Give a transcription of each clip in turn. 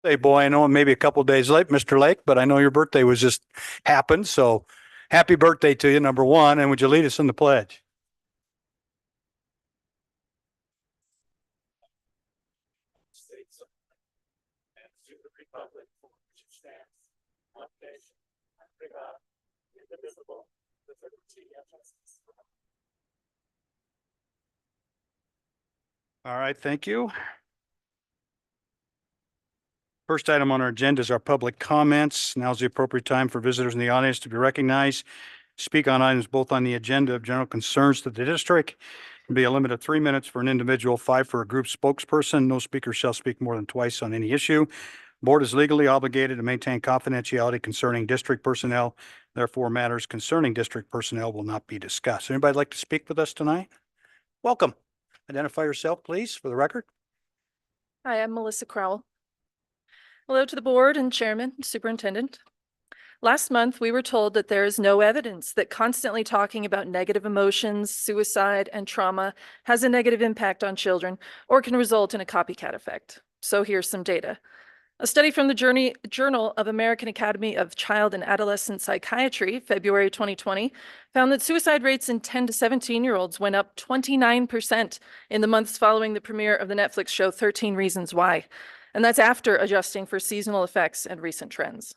Hey, boy, I know I'm maybe a couple days late, Mr. Lake, but I know your birthday was just happened. So happy birthday to you, number one. And would you lead us in the pledge? All right, thank you. First item on our agenda is our public comments. Now's the appropriate time for visitors in the audience to be recognized. Speak on items both on the agenda of general concerns to the district. Can be a limit of 3 minutes for an individual, 5 for a group spokesperson. No speaker shall speak more than twice on any issue. Board is legally obligated to maintain confidentiality concerning district personnel. Therefore, matters concerning district personnel will not be discussed. Anybody like to speak with us tonight? Welcome. Identify yourself, please, for the record. Hi, I'm Melissa Crowell. Hello to the board and chairman, superintendent. Last month, we were told that there is no evidence that constantly talking about negative emotions, suicide, and trauma has a negative impact on children or can result in a copycat effect. So here's some data. A study from the Journal of American Academy of Child and Adolescent Psychiatry, February 2020, found that suicide rates in 10 to 17-year-olds went up 29% in the months following the premiere of the Netflix show 13 Reasons Why. And that's after adjusting for seasonal effects and recent trends.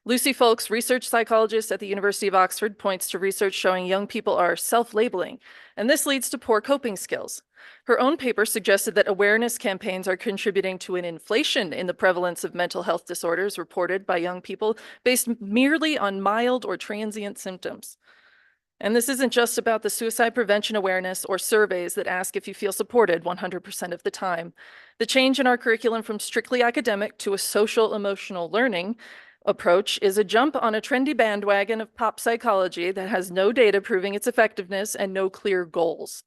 Lucy Folks, research psychologist at the University of Oxford, points to research showing young people are self-labeling, and this leads to poor coping skills. Her own paper suggested that awareness campaigns are contributing to an inflation in the prevalence of mental health disorders reported by young people based merely on mild or transient symptoms. And this isn't just about the suicide prevention awareness or surveys that ask if you feel supported 100% of the time. The change in our curriculum from strictly academic to a social emotional learning approach is a jump on a trendy bandwagon of pop psychology that has no data proving its effectiveness and no clear goals.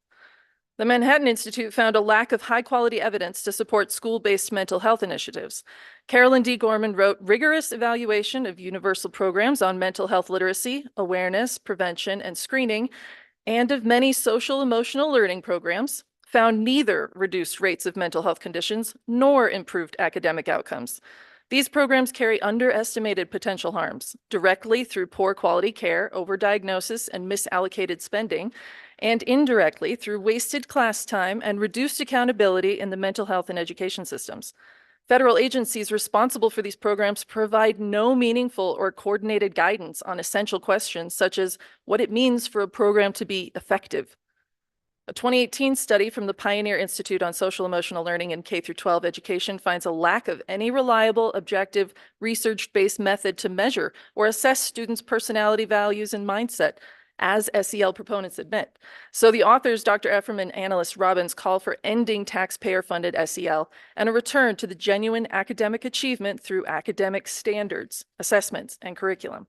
The Manhattan Institute found a lack of high-quality evidence to support school-based mental health initiatives. Carolyn D. Gorman wrote rigorous evaluation of universal programs on mental health literacy, awareness, prevention, and screening, and of many social emotional learning programs, found neither reduced rates of mental health conditions nor improved academic outcomes. These programs carry underestimated potential harms directly through poor quality care, overdiagnosis, and misallocated spending, and indirectly through wasted class time and reduced accountability in the mental health and education systems. Federal agencies responsible for these programs provide no meaningful or coordinated guidance on essential questions such as what it means for a program to be effective. A 2018 study from the Pioneer Institute on Social Emotional Learning in K-12 education finds a lack of any reliable, objective, research-based method to measure or assess students' personality values and mindset, as SEL proponents admit. So the authors, Dr. Efferman and analyst Robbins, call for ending taxpayer-funded SEL and a return to the genuine academic achievement through academic standards, assessments, and curriculum.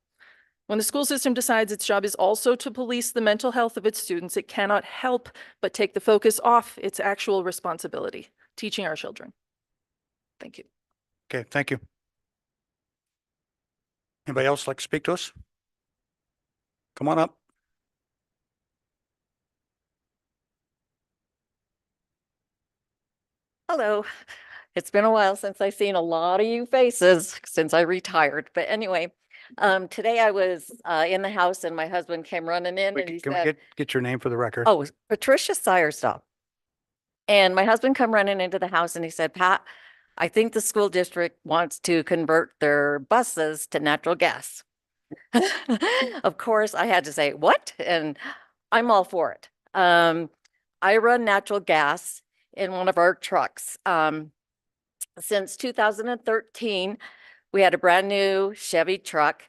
When the school system decides its job is also to police the mental health of its students, it cannot help but take the focus off its actual responsibility, teaching our children. Thank you. Okay, thank you. Anybody else like to speak to us? Come on up. Hello. It's been a while since I've seen a lot of you faces since I retired. But anyway, today I was in the house and my husband came running in and he Can we said, get your name for the record? oh, Patricia Syersdahl. And my husband come running into the house and he said, Pat, I think the school district wants to convert their buses to natural gas. Of course, I had to say, what? And I'm all for it. I run natural gas in one of our trucks. Since 2013, we had a brand new Chevy truck.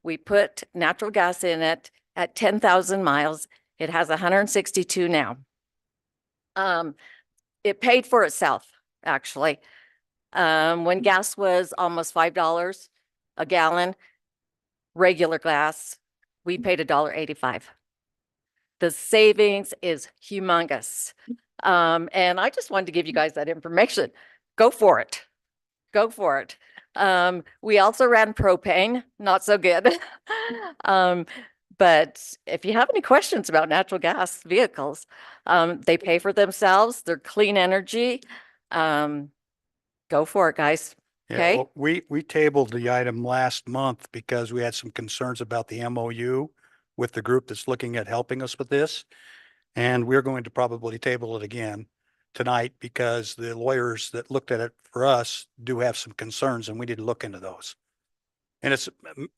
We put natural gas in it at 10,000 miles. It has 162 now. It paid for itself, actually. When gas was almost $5 a gallon, regular gas, we paid $1.85. The savings is humongous. And I just wanted to give you guys that information. Go for it. Go for it. We also ran propane, not so good. But if you have any questions about natural gas vehicles, they pay for themselves. They're clean energy. Go for it, guys. Yeah, Okay. well, we tabled the item last month because we had some concerns about the MOU with the group that's looking at helping us with this. And we're going to probably table it again tonight because the lawyers that looked at it for us do have some concerns and we need to look into those. And it's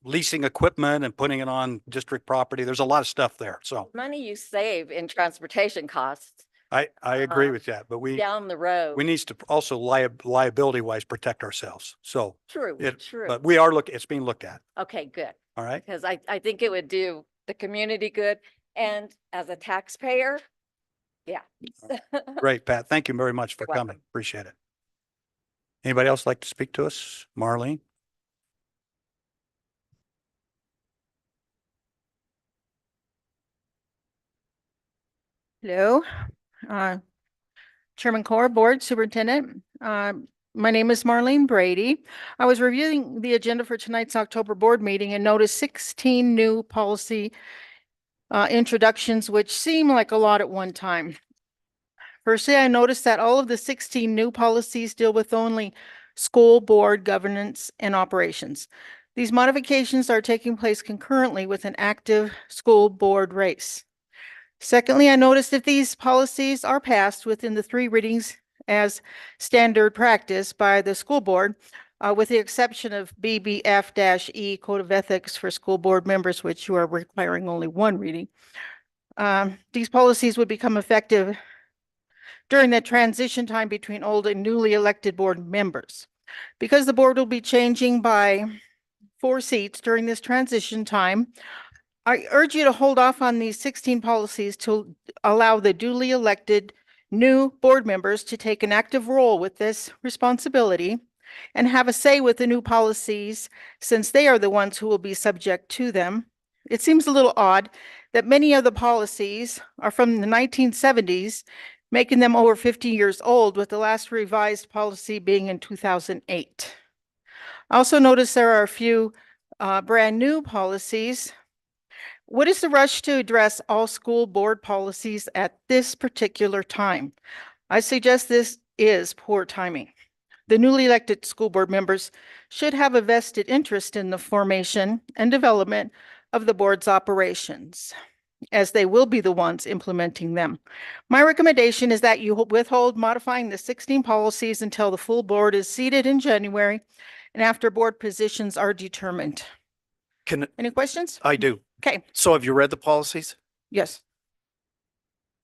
leasing equipment and putting it on district property. There's a lot of stuff there. So Money you save in transportation costs I agree Uh, with that, but we down the road. need to also liability wise protect ourselves. So True, it, true. but we are it's being looked at. Okay, good. All right. Because I think it would do the community good. And as a taxpayer, yeah. Great, Pat. Thank you very much for You're welcome. coming. Appreciate it. Anybody else like to speak to us? Marlene? Hello, Chairman Core, Board Superintendent. My name is Marlene Brady. I was reviewing the agenda for tonight's October board meeting and noticed 16 new policy introductions, which seem like a lot at one time. Firstly, I noticed that all of the 16 new policies deal with only school board governance and operations. These modifications are taking place concurrently with an active school board race. Secondly, I noticed if these policies are passed within the 3 readings as standard practice by the school board, with the exception of BBF-E Code of Ethics for school board members, which you are requiring only 1 reading. These policies would become effective during the transition time between old and newly elected board members. Because the board will be changing by 4 seats during this transition time, I urge you to hold off on these 16 policies to allow the duly elected new board members to take an active role with this responsibility and have a say with the new policies, since they are the ones who will be subject to them. It seems a little odd that many of the policies are from the 1970s, making them over 50 years old, with the last revised policy being in 2008. I also noticed there are a few brand new policies. What is the rush to address all school board policies at this particular time? I suggest this is poor timing. The newly elected school board members should have a vested interest in the formation and development of the board's operations, as they will be the ones implementing them. My recommendation is that you withhold modifying the 16 policies until the full board is seated in January and after board positions are determined. Any questions? I do. Okay, So have you read the policies? yes.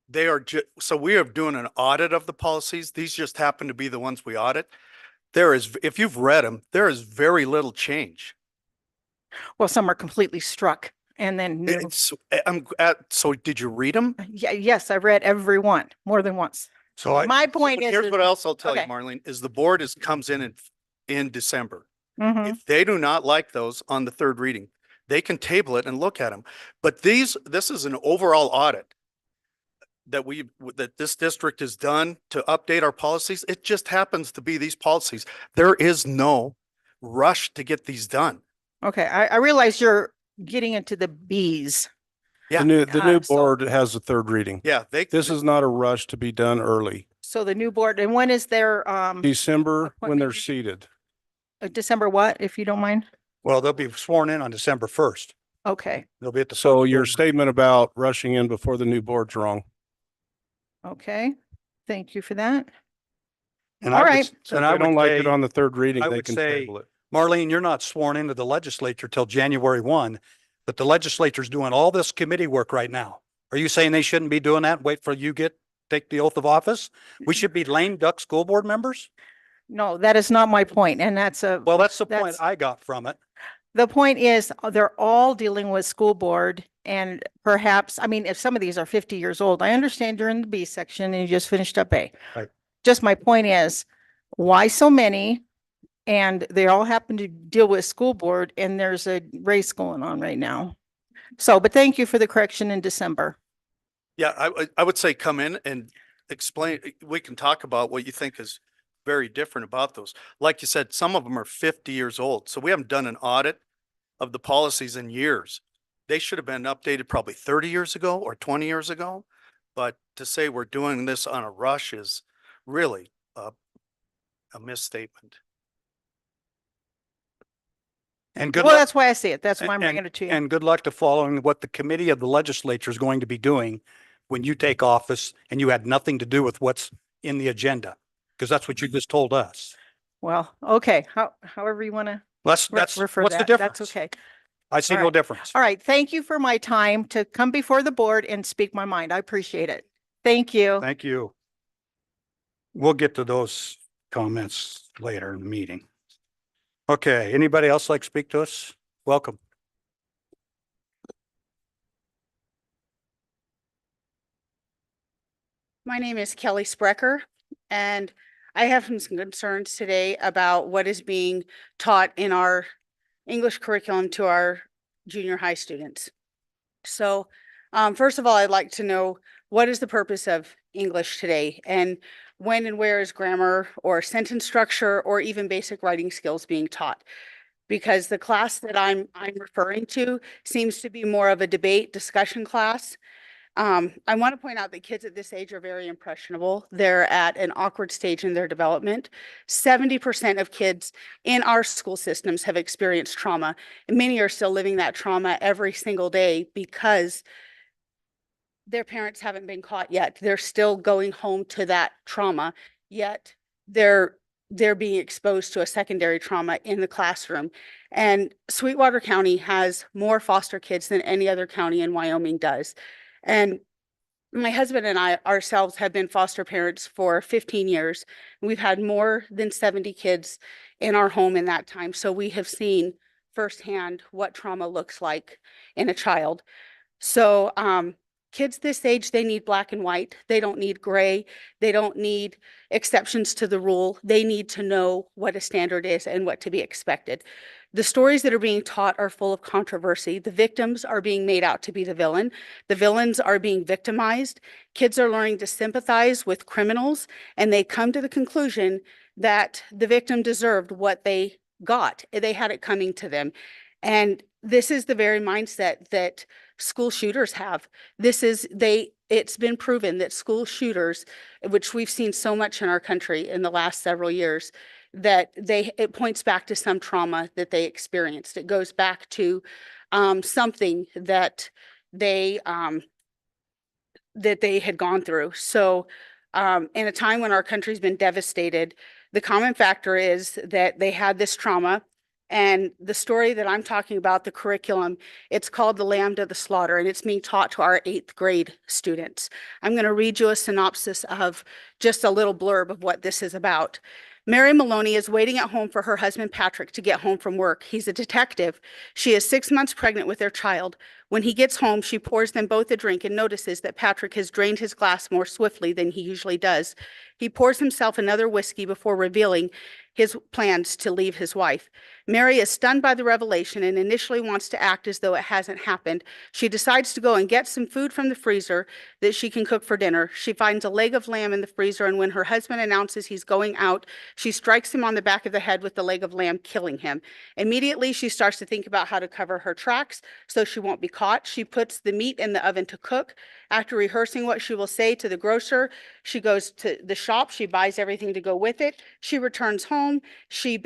They are so we are doing an audit of the policies. These just happen to be the ones we audit. There is, if you've read them, there is very little change. Well, some are completely struck and then new. So did you read them? Yeah, yes, I read every one more than once. So My point is. Here's what else I'll tell you, okay. Marlene, is the board comes in December. Mhm. If they do not like those on the 3rd reading, they can table it and look at them. But this is an overall audit that this district has done to update our policies. It just happens to be these policies. There is no rush to get these done. Okay, I realize you're getting into the Bs. Yeah. The new so- board has a 3rd reading. Yeah, This is not a rush to be done early. So the new board, and when is their December, when they're Appointment. seated. December what, if you don't mind? well, they'll be sworn in on December 1st. Okay, They'll be at the. So first your board. statement about rushing in before the new board's wrong. okay. Thank you for that. And all I would right. s- If And I they don't would like it say, on the 3rd reading, I they would can say- table it. Marlene, you're not sworn into the legislature till January 1, but the legislature's doing all this committee work right now. Are you saying they shouldn't be doing that? Wait for take the oath of office? We should be lame duck school board members? No, that is not my point, and that's a. Well, that's the point That's- I got from it. The point is, they're all dealing with school board, and perhaps, I mean, if some of these are 50 years old, I understand you're in the B section and you just finished up A. Right. Just my point is, why so many? And they all happen to deal with school board, and there's a race going on right now. So, but thank you for the correction in December. Yeah, I would say come in and explain. We can talk about what you think is very different about those. Like you said, some of them are 50 years old. So we haven't done an audit of the policies in years. They should have been updated probably 30 years ago or 20 years ago. But to say we're doing this on a rush is really a misstatement. And good Well, luck. that's why I say it. That's why I'm and- bringing it to you. And good luck to following what the committee of the legislature is going to be doing when you take office and you had nothing to do with what's in the agenda, because that's what you just told us. Well, okay, however you want to That's, refer what's the that. difference? That's okay. I see All no right. difference. All right. Thank you for my time to come before the board and speak my mind. I appreciate it. Thank you. Thank you. We'll get to those comments later in the meeting. Okay, anybody else like to speak to us? Welcome. My name is Kelly Sprecher, and I have some concerns today about what is being taught in our English curriculum to our junior high students. So, first of all, I'd like to know, what is the purpose of English today? And when and where is grammar or sentence structure or even basic writing skills being taught? Because the class that I'm referring to seems to be more of a debate discussion class. I want to point out that kids at this age are very impressionable. They're at an awkward stage in their development. 70% of kids in our school systems have experienced trauma, and many are still living that trauma every single day because their parents haven't been caught yet. They're still going home to that trauma, yet they're being exposed to a secondary trauma in the classroom. And Sweetwater County has more foster kids than any other county in Wyoming does. And my husband and I ourselves have been foster parents for 15 years. We've had more than 70 kids in our home in that time. So we have seen firsthand what trauma looks like in a child. So kids this age, they need black and white. They don't need gray. They don't need exceptions to the rule. They need to know what a standard is and what to be expected. The stories that are being taught are full of controversy. The victims are being made out to be the villain. The villains are being victimized. Kids are learning to sympathize with criminals, and they come to the conclusion that the victim deserved what they got. They had it coming to them. And this is the very mindset that school shooters have. It's been proven that school shooters, which we've seen so much in our country in the last several years, that it points back to some trauma that they experienced. It goes back to something that they had gone through. So in a time when our country's been devastated, the common factor is that they had this trauma. And the story that I'm talking about, the curriculum, it's called The Lamb to the Slaughter, and it's being taught to our 8th grade students. I'm going to read you a synopsis of just a little blurb of what this is about. Mary Maloney is waiting at home for her husband, Patrick, to get home from work. He's a detective. She is 6 months pregnant with their child. When he gets home, she pours them both a drink and notices that Patrick has drained his glass more swiftly than he usually does. He pours himself another whiskey before revealing his plans to leave his wife. Mary is stunned by the revelation and initially wants to act as though it hasn't happened. She decides to go and get some food from the freezer that she can cook for dinner. She finds a leg of lamb in the freezer, and when her husband announces he's going out, she strikes him on the back of the head with the leg of lamb, killing him. Immediately, she starts to think about how to cover her tracks so she won't be caught. She puts the meat in the oven to cook. After rehearsing what she will say to the grocer, she goes to the shop. She buys everything to go with it. She returns home. She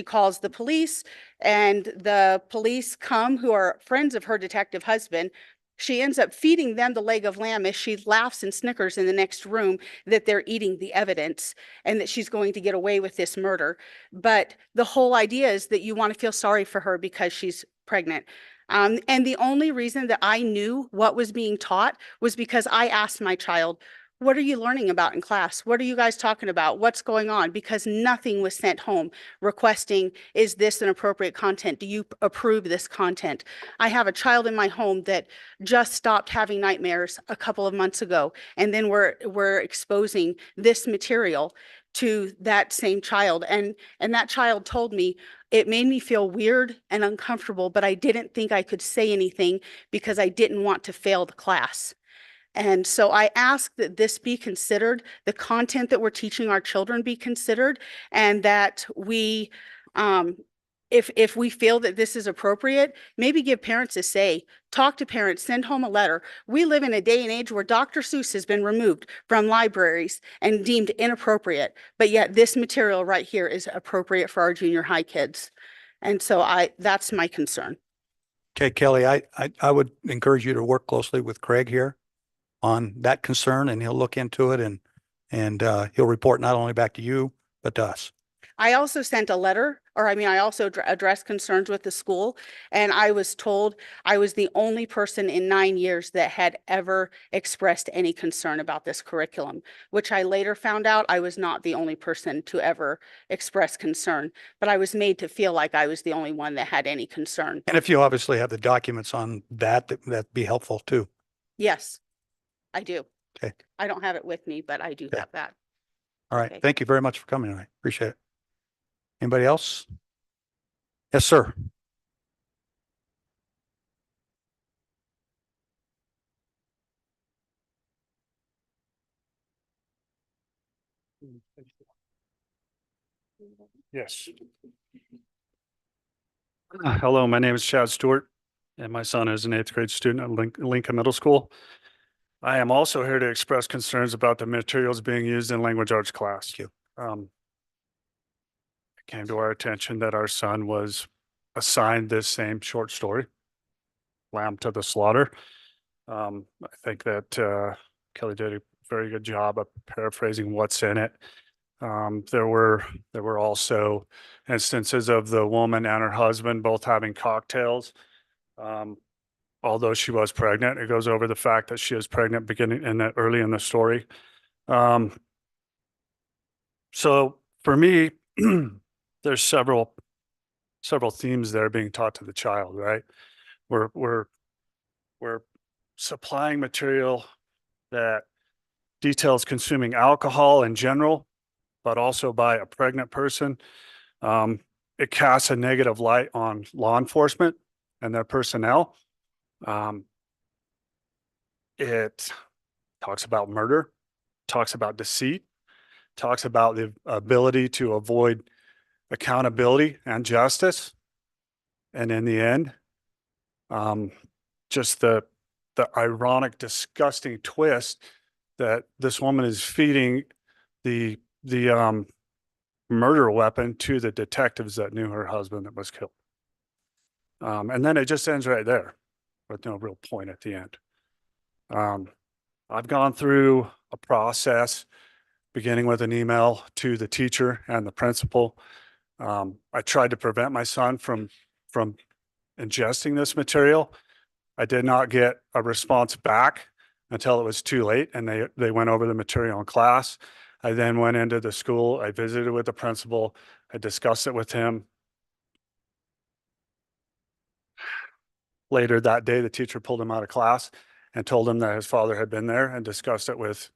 calls the police, and the police come, who are friends of her detective husband. She ends up feeding them the leg of lamb as she laughs and snickers in the next room that they're eating the evidence and that she's going to get away with this murder. But the whole idea is that you want to feel sorry for her because she's pregnant. And the only reason that I knew what was being taught was because I asked my child, what are you learning about in class? What are you guys talking about? What's going on? Because nothing was sent home requesting, is this an appropriate content? Do you approve this content? I have a child in my home that just stopped having nightmares a couple of months ago, and then we're exposing this material to that same child. And that child told me, it made me feel weird and uncomfortable, but I didn't think I could say anything because I didn't want to fail the class. And so I ask that this be considered, the content that we're teaching our children be considered, and that we, if we feel that this is appropriate, maybe give parents a say, talk to parents, send home a letter. We live in a day and age where Dr. Seuss has been removed from libraries and deemed inappropriate, but yet this material right here is appropriate for our junior high kids. And so that's my concern. Okay, Kelly, I would encourage you to work closely with Craig here on that concern, and he'll look into it and he'll report not only back to you, but to us. I also sent a letter, I also addressed concerns with the school, and I was told I was the only person in 9 years that had ever expressed any concern about this curriculum, which I later found out I was not the only person to ever express concern, but I was made to feel like I was the only one that had any concern. And if you obviously have the documents on that, that'd be helpful too. Yes, I do. Okay. I don't have it with me, but I do Okay. have that. All right. Okay. Thank you very much for coming tonight. Appreciate it. Anybody else? Yes, sir. Yes. Hello, my name is Chad Stewart, and my son is an 8th grade student at Lincoln Middle School. I am also here to express concerns about the materials being used in language arts class. Thank you. It came to our attention that our son was assigned this same short story, Lamb to the Slaughter. I think that Kelly did a very good job of paraphrasing what's in it. There were also instances of the woman and her husband both having cocktails. Although she was pregnant, it goes over the fact that she was pregnant beginning in the early in the story. So for me, there's several themes there being taught to the child, right? We're supplying material that details consuming alcohol in general, but also by a pregnant person. It casts a negative light on law enforcement and their personnel. It talks about murder, talks about deceit, talks about the ability to avoid accountability and justice. And in the end, just the ironic, disgusting twist that this woman is feeding the murder weapon to the detectives that knew her husband that was killed. And then it just ends right there with no real point at the end. I've gone through a process beginning with an email to the teacher and the principal. I tried to prevent my son from ingesting this material. I did not get a response back until it was too late, and they went over the material in class. I then went into the school. I visited with the principal. I discussed it with him. Later that day, the teacher pulled him out of class and told him that his father had been there and discussed it with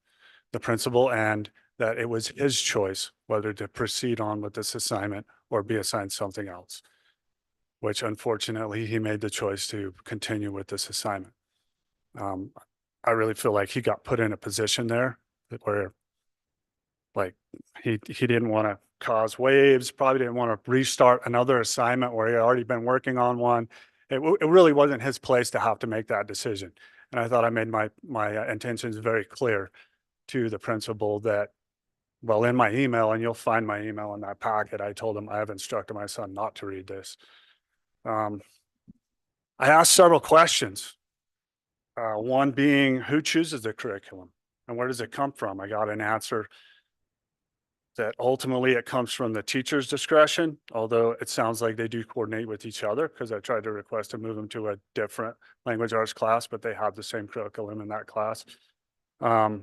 the principal and that it was his choice whether to proceed on with this assignment or be assigned something else, which unfortunately he made the choice to continue with this assignment. I really feel like he got put in a position there where like he didn't want to cause waves, probably didn't want to restart another assignment where he had already been working on one. It really wasn't his place to have to make that decision. And I thought I made my intentions very clear to the principal that, well, in my email, and you'll find my email in that packet, I told him I have instructed my son not to read this. I asked several questions. One being, who chooses the curriculum and where does it come from? I got an answer that ultimately it comes from the teacher's discretion, although it sounds like they do coordinate with each other because I tried to request to move them to a different language arts class, but they have the same curriculum in that class. I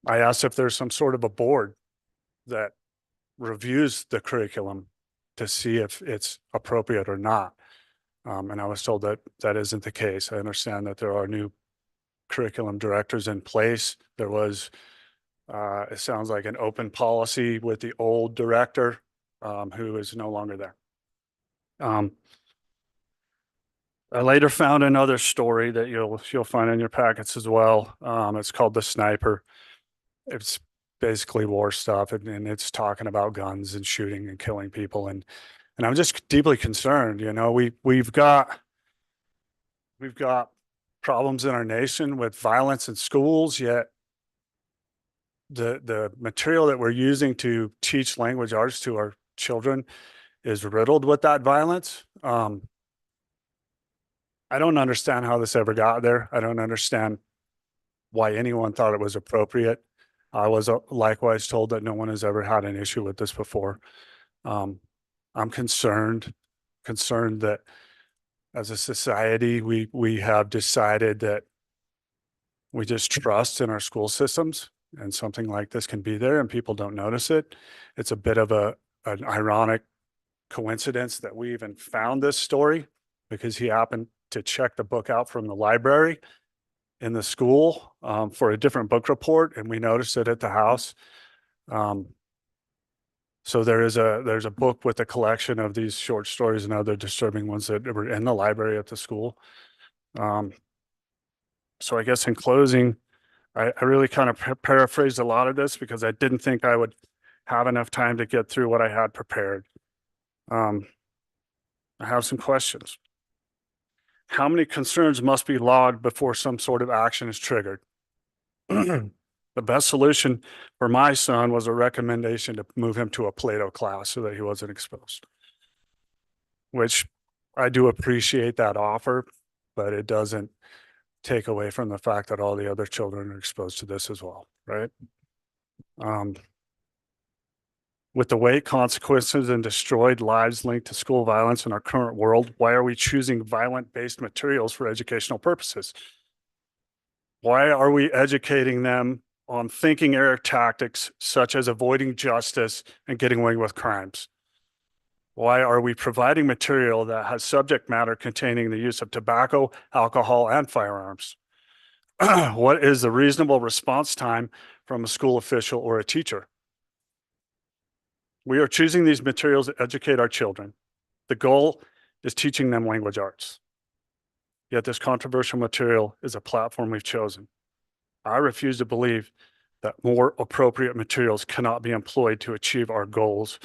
asked if there's some sort of a board that reviews the curriculum to see if it's appropriate or not. And I was told that that isn't the case. I understand that there are new curriculum directors in place. There was, it sounds like an open policy with the old director who is no longer there. I later found another story that you'll find in your packets as well. It's called The Sniper. It's basically war stuff, and it's talking about guns and shooting and killing people. And I'm just deeply concerned. You know, we've got problems in our nation with violence in schools, yet the material that we're using to teach language arts to our children is riddled with that violence. I don't understand how this ever got there. I don't understand why anyone thought it was appropriate. I was likewise told that no one has ever had an issue with this before. I'm concerned that as a society, we have decided that we just trust in our school systems and something like this can be there and people don't notice it. It's a bit of an ironic coincidence that we even found this story because he happened to check the book out from the library in the school for a different book report, and we noticed it at the house. So there's a book with a collection of these short stories and other disturbing ones that were in the library at the school. So I guess in closing, I really kind of paraphrased a lot of this because I didn't think I would have enough time to get through what I had prepared. I have some questions. How many concerns must be logged before some sort of action is triggered? The best solution for my son was a recommendation to move him to a Plato class so that he wasn't exposed, which I do appreciate that offer, but it doesn't take away from the fact that all the other children are exposed to this as well, right? With the weight, consequences, and destroyed lives linked to school violence in our current world, why are we choosing violent-based materials for educational purposes? Why are we educating them on thinking error tactics such as avoiding justice and getting away with crimes? Why are we providing material that has subject matter containing the use of tobacco, alcohol, and firearms? What is the reasonable response time from a school official or a teacher? We are choosing these materials to educate our children. The goal is teaching them language arts. Yet this controversial material is a platform we've chosen. I refuse to believe that more appropriate materials cannot be employed to achieve our goals,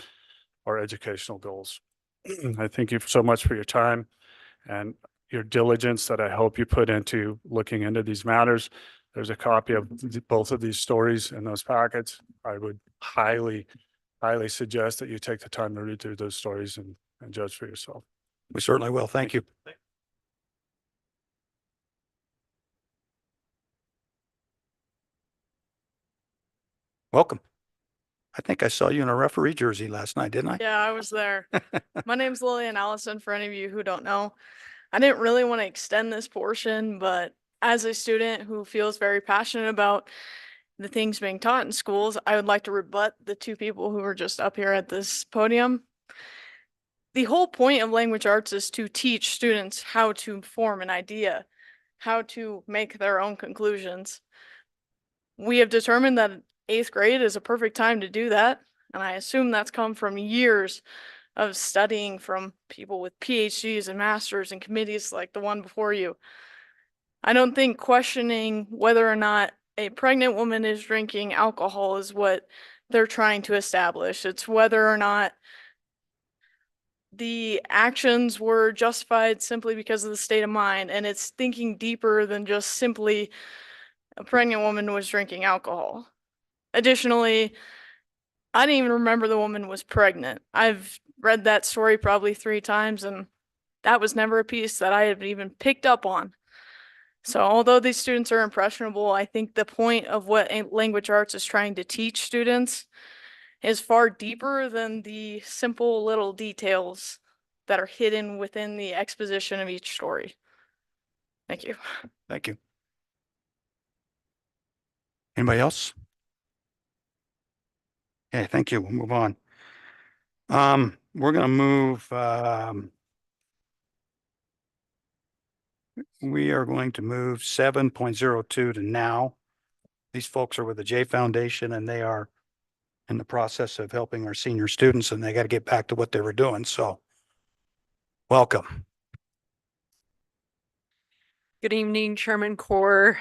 our educational goals. I thank you so much for your time and your diligence that I hope you put into looking into these matters. There's a copy of both of these stories in those packets. I would highly suggest that you take the time to read through those stories and judge for yourself. We certainly will. Thank you. Welcome. I think I saw you in a referee jersey last night, didn't I? Yeah, I was there. My name's Lillian Allison, for any of you who don't know. I didn't really want to extend this portion, but as a student who feels very passionate about the things being taught in schools, I would like to rebut the two people who were just up here at this podium. The whole point of language arts is to teach students how to form an idea, how to make their own conclusions. We have determined that 8th grade is a perfect time to do that, and I assume that's come from years of studying from people with PhDs and masters and committees like the one before you. I don't think questioning whether or not a pregnant woman is drinking alcohol is what they're trying to establish. It's whether or not the actions were justified simply because of the state of mind, and it's thinking deeper than just simply a pregnant woman was drinking alcohol. Additionally, I didn't even remember the woman was pregnant. I've read that story probably 3 times, and that was never a piece that I had even picked up on. So although these students are impressionable, I think the point of what language arts is trying to teach students is far deeper than the simple little details that are hidden within the exposition of each story. Thank you. Thank you. Anybody else? Okay, thank you. We'll move on. We're going to move, we are going to move 7.02 to now. These folks are with the J Foundation and they are in the process of helping our senior students and they got to get back to what they were doing. So welcome. Good evening, Chairman Core,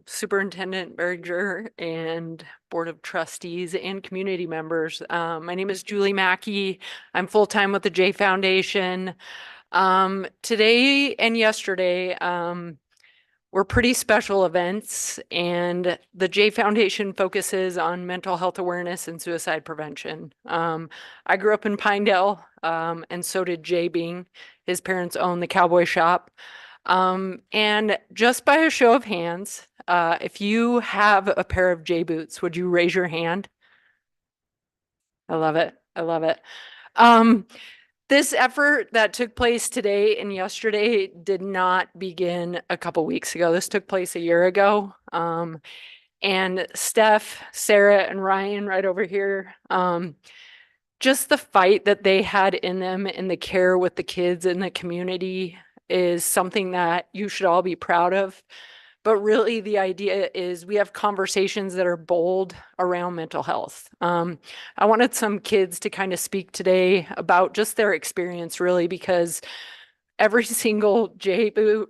Superintendent Berger, and Board of Trustees and community members. My name is Julie Mackey. I'm full-time with the J Foundation. Today and yesterday, We're pretty special events, and the J Foundation focuses on mental health awareness and suicide prevention. I grew up in Pinedale, and so did Jay Bing. His parents own the Cowboy Shop. And just by a show of hands, if you have a pair of J boots, would you raise your hand? I love it. I love it. This effort that took place today and yesterday did not begin a couple weeks ago. This took place a year ago. And Steph, Sarah, and Ryan right over here, just the fight that they had in them and the care with the kids in the community is something that you should all be proud of. But really, the idea is we have conversations that are bold around mental health. I wanted some kids to kind of speak today about just their experience, really, because every single J boot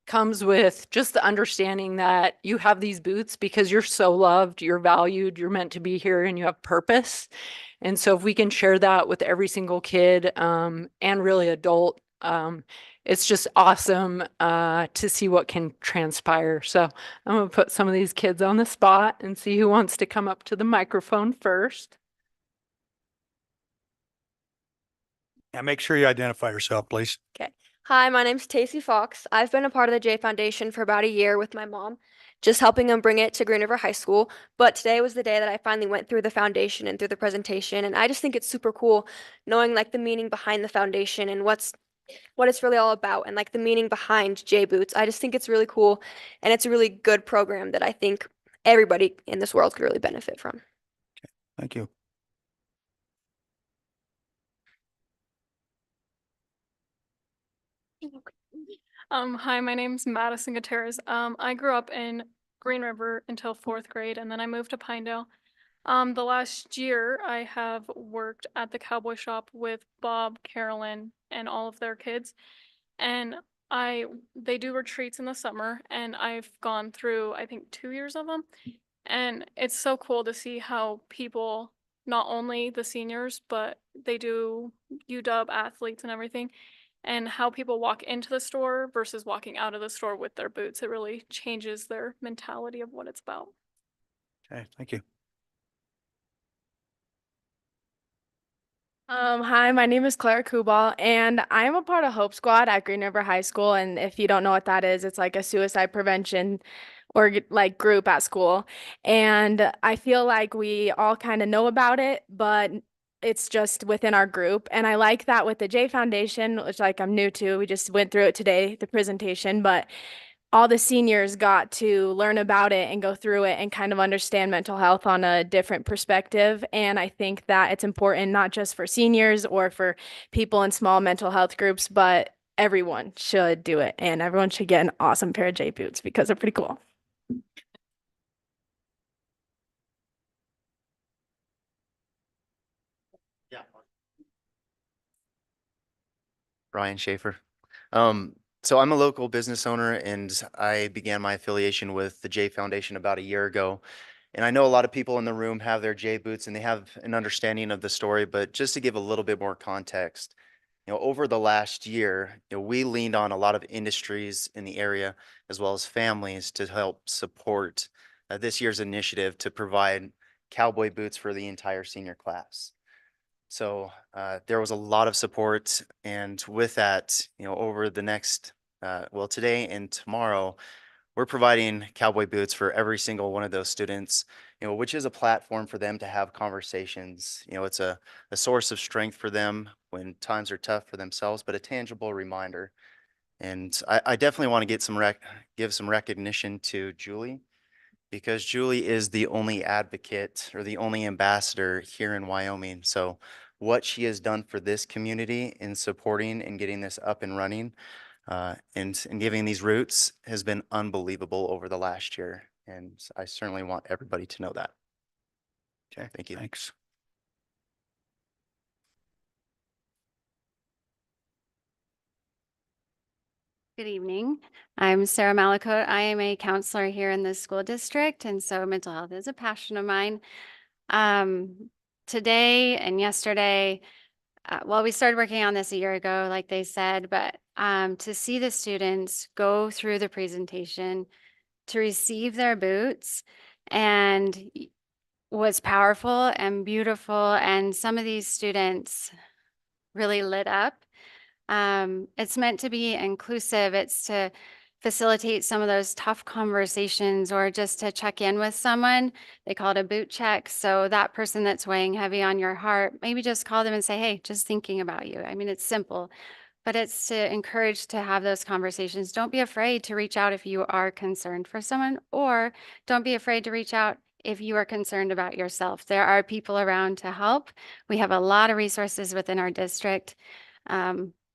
comes with just the understanding that you have these boots because you're so loved, you're valued, you're meant to be here, and you have purpose. And so if we can share that with every single kid and really adult, it's just awesome to see what can transpire. So I'm going to put some of these kids on the spot and see who wants to come up to the microphone first. And make sure you identify yourself, please. Hi, my name's Tacey Fox. I've been a part of the J Foundation for about a year with my mom, just helping them bring it to Green River High School. But today was the day that I finally went through the foundation and through the presentation. And I just think it's super cool knowing like the meaning behind the foundation and what it's really all about and like the meaning behind J Boots. I just think it's really cool and it's a really good program that I think everybody in this world could really benefit from. Thank you. Hi, my name's Madison Gutierrez. I grew up in Green River until 4th grade, and then I moved to Pinedale. The last year I have worked at the Cowboy Shop with Bob, Carolyn, and all of their kids. And they do retreats in the summer, and I've gone through, I think, 2 years of them. And it's so cool to see how people, not only the seniors, but they do UW athletes and everything, and how people walk into the store versus walking out of the store with their boots. It really changes their mentality of what it's about. Okay, thank you. Hi, my name is Clara Kubal, and I'm a part of Hope Squad at Green River High School. And if you don't know what that is, it's like a suicide prevention or like group at school. And I feel like we all kind of know about it, but it's just within our group. And I like that with the J Foundation, which like I'm new to. We just went through it today, the presentation, but all the seniors got to learn about it and go through it and kind of understand mental health on a different perspective. And I think that it's important not just for seniors or for people in small mental health groups, but everyone should do it. And everyone should get an awesome pair of J boots because they're pretty cool. Yeah. Ryan Schaefer. So I'm a local business owner and I began my affiliation with the J Foundation about a year ago. And I know a lot of people in the room have their J boots and they have an understanding of the story, but just to give a little bit more context, over the last year, we leaned on a lot of industries in the area as well as families to help support this year's initiative to provide cowboy boots for the entire senior class. So there was a lot of support, and with that, over the next, today and tomorrow, we're providing cowboy boots for every single one of those students, which is a platform for them to have conversations. It's a source of strength for them when times are tough for themselves, but a tangible reminder. And I definitely want to give some recognition to Julie, because Julie is the only advocate or the only ambassador here in Wyoming. So what she has done for this community in supporting and getting this up and running and giving these routes has been unbelievable over the last year. And I certainly want everybody to know that. Okay, thank you. Thanks. Good evening. I'm Sarah Malakote. I am a counselor here in the school district, and so mental health is a passion of mine. Today and yesterday, well, we started working on this a year ago, like they said, but to see the students go through the presentation, to receive their boots, and was powerful and beautiful. And some of these students really lit up. It's meant to be inclusive. It's to facilitate some of those tough conversations or just to check in with someone. They call it a boot check. So that person that's weighing heavy on your heart, maybe just call them and say, hey, just thinking about you. I mean, it's simple, but it's to encourage to have those conversations. Don't be afraid to reach out if you are concerned for someone, or don't be afraid to reach out if you are concerned about yourself. There are people around to help. We have a lot of resources within our district,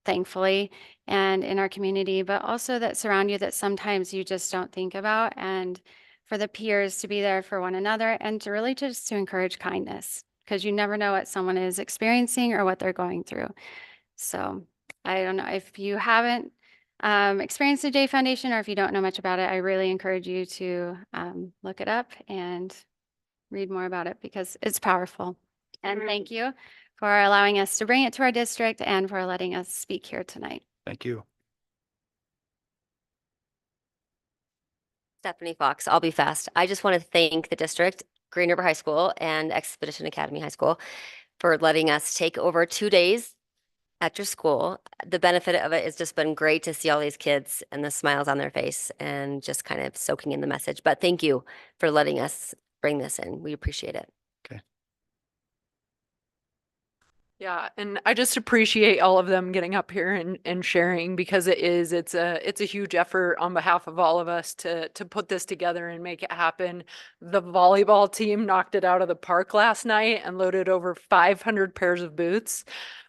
thankfully, and in our community, but also that surround you that sometimes you just don't think about. And for the peers to be there for one another and to really just to encourage kindness, because you never know what someone is experiencing or what they're going through. So I don't know if you haven't experienced the J Foundation, or if you don't know much about it, I really encourage you to look it up and read more about it because it's powerful. And thank you for allowing us to bring it to our district and for letting us speak here tonight. Thank you. Stephanie Fox, I'll be fast. I just want to thank the district, Green River High School and Expedition Academy High School for letting us take over 2 days at your school. The benefit of it has just been great to see all these kids and the smiles on their face and just kind of soaking in the message. But thank you for letting us bring this in. We appreciate it. Yeah, and I just appreciate all of them getting up here and sharing, because it's a huge effort on behalf of all of us to put this together and make it happen. The volleyball team knocked it out of the park last night and loaded over 500 pairs of boots.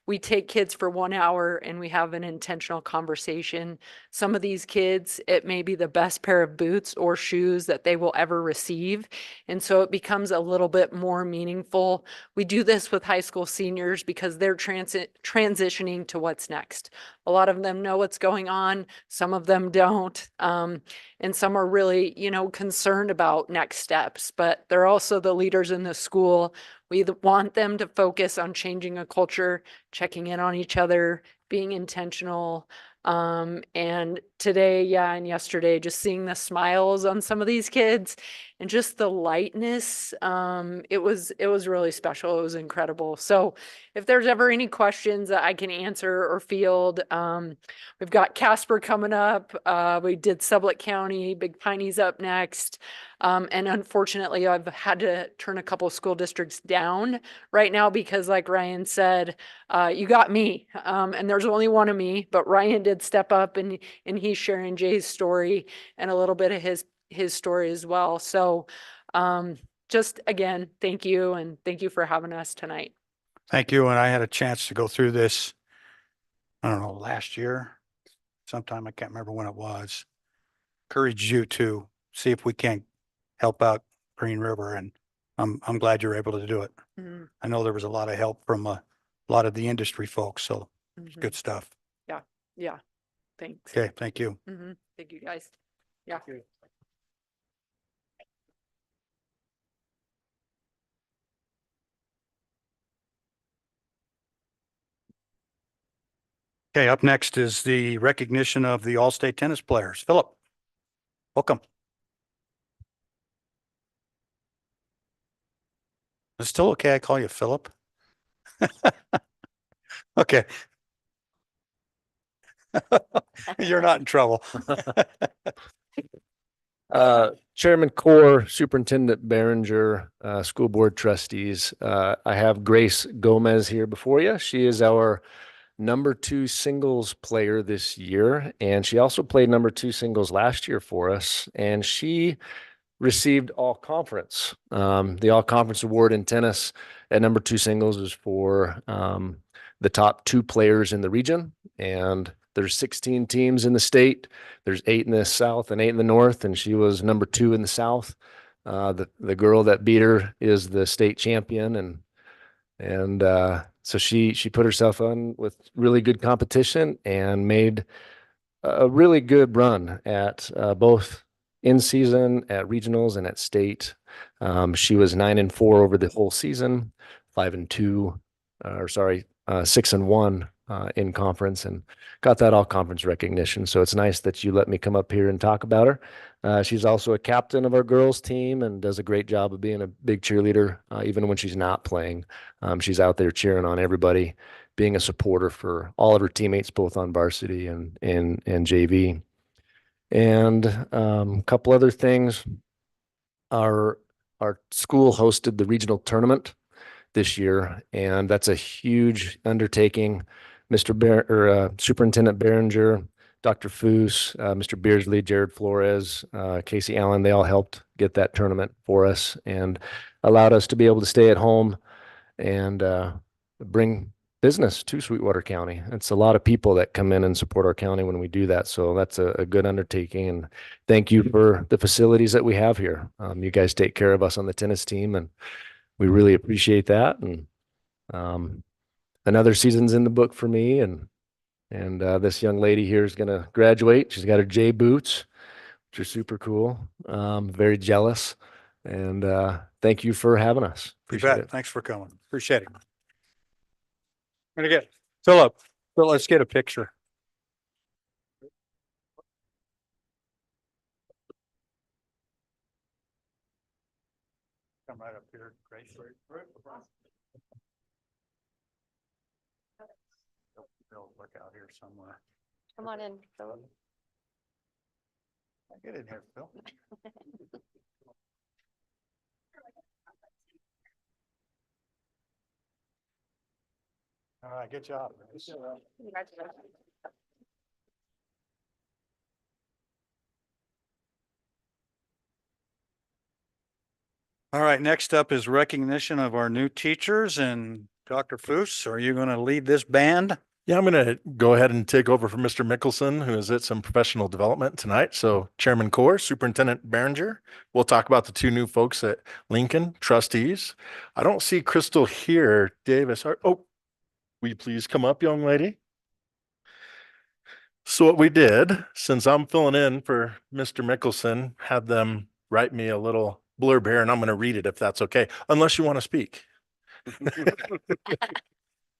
We take kids for 1 hour and we have an intentional conversation. Some of these kids, it may be the best pair of boots or shoes that they will ever receive. And so it becomes a little bit more meaningful. We do this with high school seniors because they're transitioning to what's next. A lot of them know what's going on. Some of them don't. And some are really, concerned about next steps, but they're also the leaders in the school. We want them to focus on changing a culture, checking in on each other, being intentional. And today, and yesterday, just seeing the smiles on some of these kids and just the lightness, it was really special. It was incredible. So if there's ever any questions that I can answer or field, we've got Casper coming up. We did Sublette County, Big Piney's up next. And unfortunately, I've had to turn a couple of school districts down right now because, like Ryan said, you got me, and there's only one of me, but Ryan did step up and he's sharing Jay's story and a little bit of his story as well. So just again, thank you, and thank you for having us tonight. Thank you. And I had a chance to go through this, I don't know, last year, sometime, I can't remember when it was. Encourage you to see if we can help out Green River, and I'm glad you're able to do it. Mm-hmm. I know there was a lot of help from a lot of the industry folks, so it's good stuff. Yeah. Thanks. Okay, thank you. Thank you, guys. Yeah. Okay, up next is the recognition of the All-State tennis players. Philip, welcome. It's still okay I call you Philip? Okay. You're not in trouble. Chairman Core, Superintendent Behringer, School Board Trustees. I have Grace Gomez here before you. She is our #2 singles player this year, and she also played #2 singles last year for us, and she received all conference. The all conference award in tennis at #2 singles is for the top 2 players in the region, and there's 16 teams in the state. There's 8 in the South and 8 in the North, and she was #2 in the South. The girl that beat her is the state champion, and so she put herself on with really good competition and made a really good run at both in season, at regionals, and at state. She was 9-4 over the whole season, 5-2, 6-1 in conference and got that all conference recognition. So it's nice that you let me come up here and talk about her. She's also a captain of our girls team and does a great job of being a big cheerleader, even when she's not playing. She's out there cheering on everybody, being a supporter for all of her teammates, both on varsity and JV. And a couple other things. Our school hosted the regional tournament this year, and that's a huge undertaking. Superintendent Behringer, Dr. Foos, Mr. Beardsley, Jared Flores, Casey Allen, they all helped get that tournament for us and allowed us to be able to stay at home and bring business to Sweetwater County. It's a lot of people that come in and support our county when we do that. So that's a good undertaking. And thank you for the facilities that we have here. You guys take care of us on the tennis team, and we really appreciate that. And another season's in the book for me. And this young lady here is going to graduate. She's got her J boots, which are super cool. Very jealous. And thank you for having us. You Appreciate bet. it. Thanks for coming. Appreciate it. I'm gonna get Philip. Let's get a picture. Come right up here, Grace. They'll work out here somewhere. Come on in, Philip. Get in here, Phil. All right, good job. Grace. All right, next up is recognition of our new teachers, and Dr. Foos, are you going to lead this band? Yeah, I'm going to go ahead and take over from Mr. Mickelson, who is at some professional development tonight. So Chairman Core, Superintendent Behringer, we'll talk about the two new folks at Lincoln, trustees. I don't see Crystal here. Davis, will you please come up, young lady? So what we did, since I'm filling in for Mr. Mickelson, had them write me a little blurb here, and I'm going to read it if that's okay, unless you want to speak.